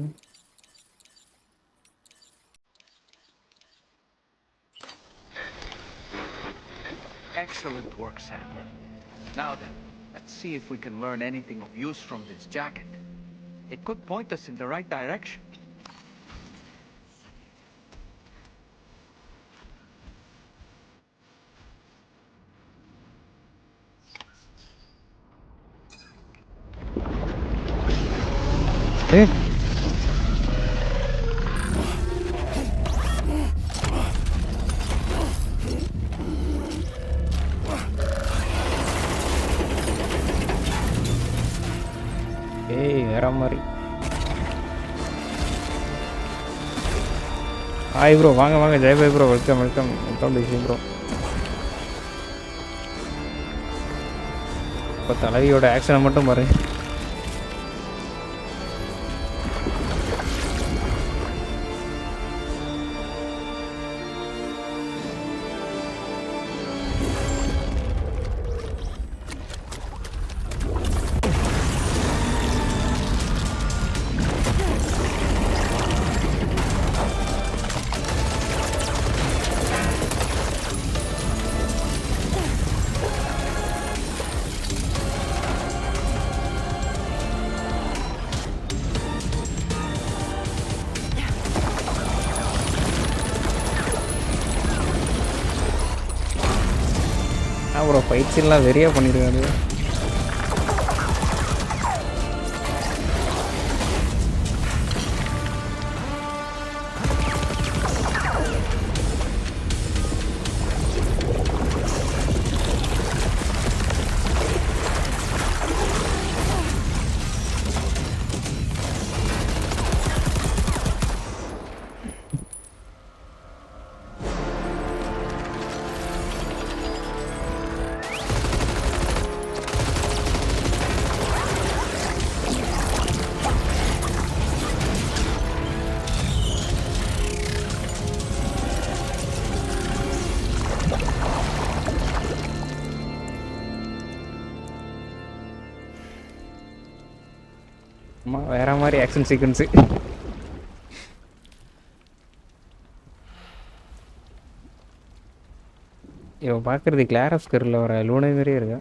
S16: Excellent work, Sam. Now then, let's see if we can learn anything of use from this jacket. It could point us in the right direction.
S1: Hey. வேற மாதிரி. ஹாய் ப்ரோ, வாங்க வாங்க ஜெயபாய் bro, welcome welcome welcome to bro. இப்போ தலைவியோட ஆக்ஷனை மட்டும் பாருங்க. அப்புறம் ஃபைட் சீன்லாம் வெறியா பண்ணியிருக்காரு. வேற மாதிரி ஆக்ஷன் சீக்வன்ஸு. இவன் பார்க்குறது கிளாரஸ் கரில் வர லூனை மாதிரியே இருக்கா.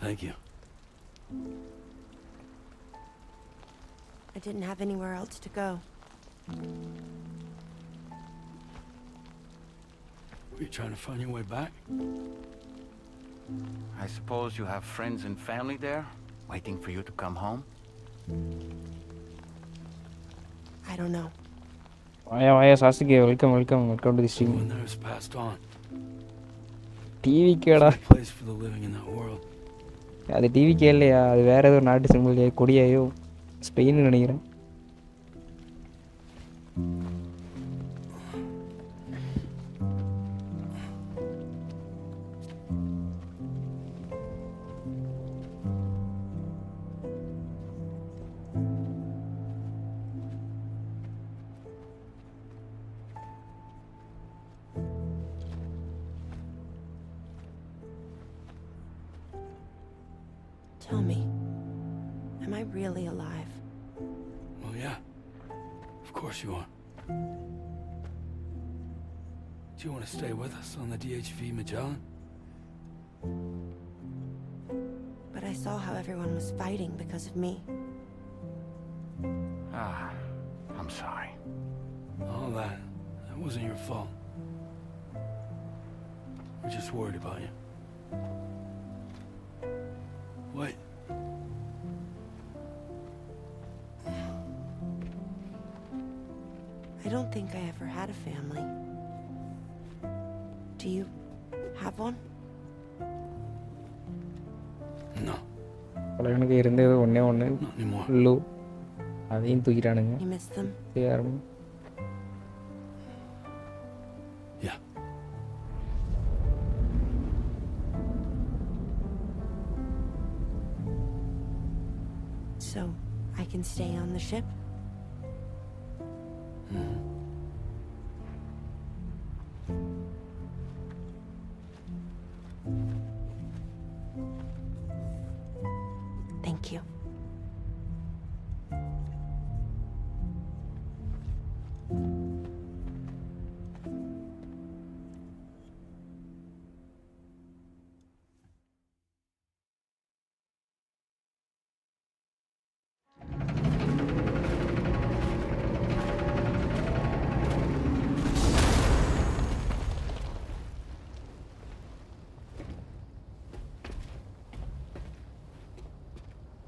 S5: Thank you.
S17: I didn't have anywhere else to go.
S5: Were you trying to find your way back?
S2: I suppose you have friends and family there, waiting for you to come home?
S17: I don't know.
S1: வாயா வாயா சாசிகே, welcome welcome welcome to the stream.
S5: When those passed on.
S1: TV கேடா.
S5: Place for the living in that world.
S1: அது TV கே இல்லையா, அது வேற ஏதோ நாட்டு சிம்பிள் கொடியாயோ, ஸ்பெயின் நினைக்கிறேன்.
S17: Tell me, am I really alive?
S5: Well, yeah. Of course you are. Do you want to stay with us on the DHV Magellan?
S17: But I saw how everyone was fighting because of me.
S2: I'm sorry.
S5: All that wasn't your fault. We're just worried about you. Wait.
S17: I don't think I ever had a family. Do you have one?
S5: No.
S1: எனக்கு இருந்தது ஒன்றே ஒன்று, லூ. அதையும் தூக்கிட்டானுங்க.
S17: You miss them?
S1: யாரும்
S5: Yeah.
S17: So, I can stay on the ship?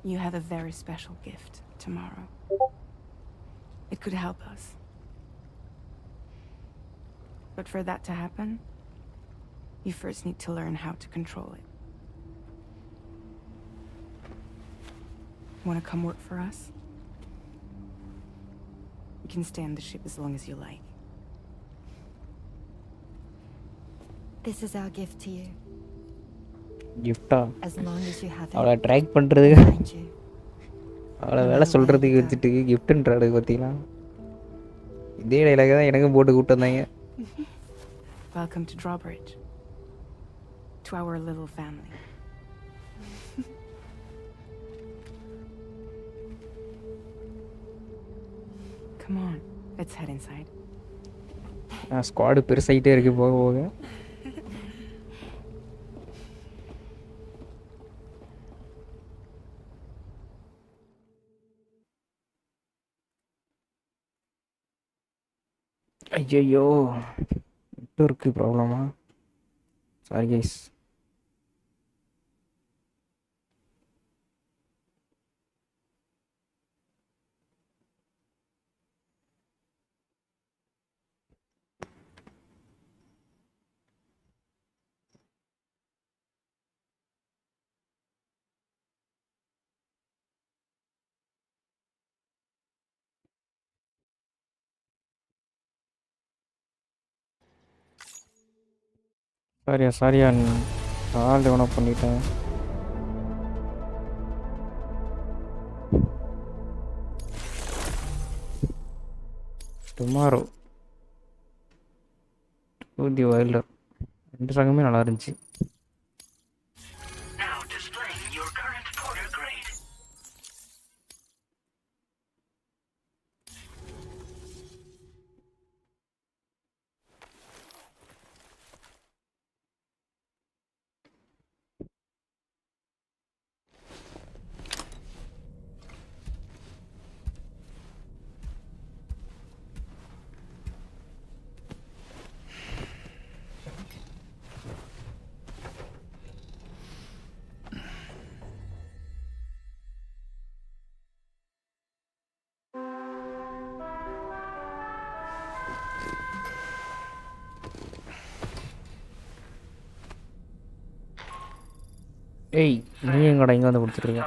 S3: You have a very special gift tomorrow. It could help us. But for that to happen, you first need to learn how to control it. Want to come work for us? You can stay on the ship as long as you like.
S14: This is our gift to you.
S1: கிஃப்டா?
S14: As long as you have it.
S1: அவளை track பண்ணுறது, அவளை வேலை சொல்கிறதுக்கு வச்சுட்டு கிஃப்ட்டுன்றாடு பார்த்தீங்களா? இதே டைலாக தான் எனக்கும் போட்டு கூப்பிட்டு வந்தாங்க.
S3: Welcome to Drawbridge. To our little family. Come on, let's head inside.
S1: Squad பெருசாகிட்டே இருக்கு போக போக. ஐயோ, நெட்வொர்க்கு ப்ராப்ளமா? Sorry guys. சாரியா கால் டெவலப் பண்ணிட்டேன். டுமாரோ டு தி வைல்டர் 2 சாங்குமே நல்லா இருந்துச்சு. ஏய், நீ எங்கடா இங்கே வந்து கொடுத்துருக்க?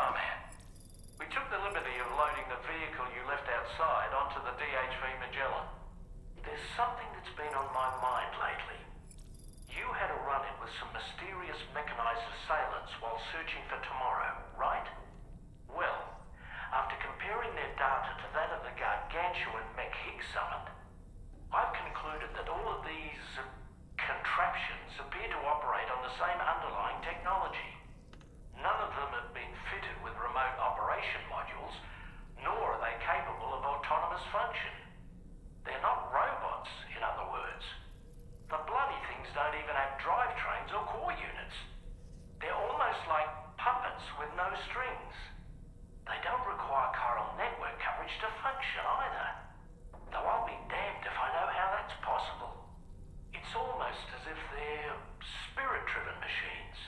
S4: We took the liberty of loading the vehicle you left outside onto the DHV Magellan. There's something that's been on my mind lately. You had a run-in with some mysterious mechanized assailants while searching for tomorrow, right? Well, after comparing their data to that of the gargantuan mech Higgs summoned, I've concluded that all of these contraptions appear to operate on the same underlying technology. None of them have been fitted with remote operation modules, nor are they capable of autonomous function. They're not robots, in other words. The bloody things don't even have drivetrains or core units. They're almost like puppets with no strings. They don't require chiral network coverage to function either. Though I'll be damned if I know how that's possible. It's almost as if they're spirit-driven machines.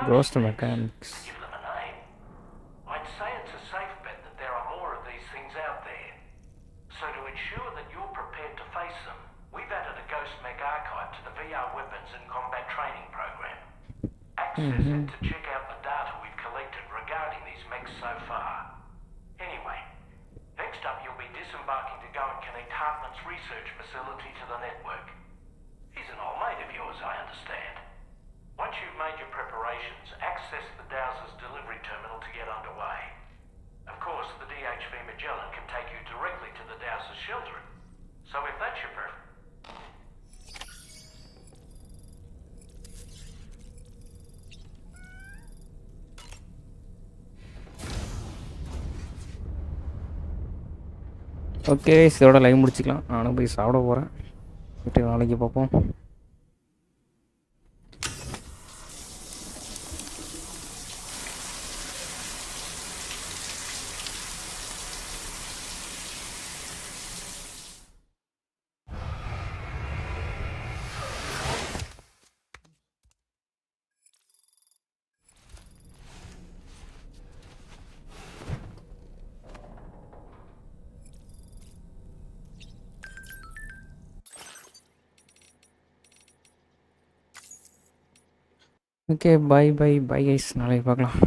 S1: Ghost mechanics.
S4: To give them a name. I'd say it's a safe bet that there are more of these things out there. So to ensure that you're prepared to face them, we've added a Ghost Mech archive to the VR weapons and combat training program. Access it to check out the data we've collected regarding these mechs so far. Anyway, next up you'll be disembarking to go and connect Hartman's research facility to the network. He's an old mate of yours, I understand. Once you've made your preparations, access the Dowser's delivery terminal to get underway. Of course, the DHV Magellan can take you directly to the Dowser's shelter. So if that's your preference...
S1: okay, இதோட live முடிச்சிக்கலாம். நானும் போய் சாப்பிட போகிறேன். விட்டு நாளைக்கு பார்ப்போம். Okay, bye bye bye guys, நாளைக்கு பார்க்கலாம்.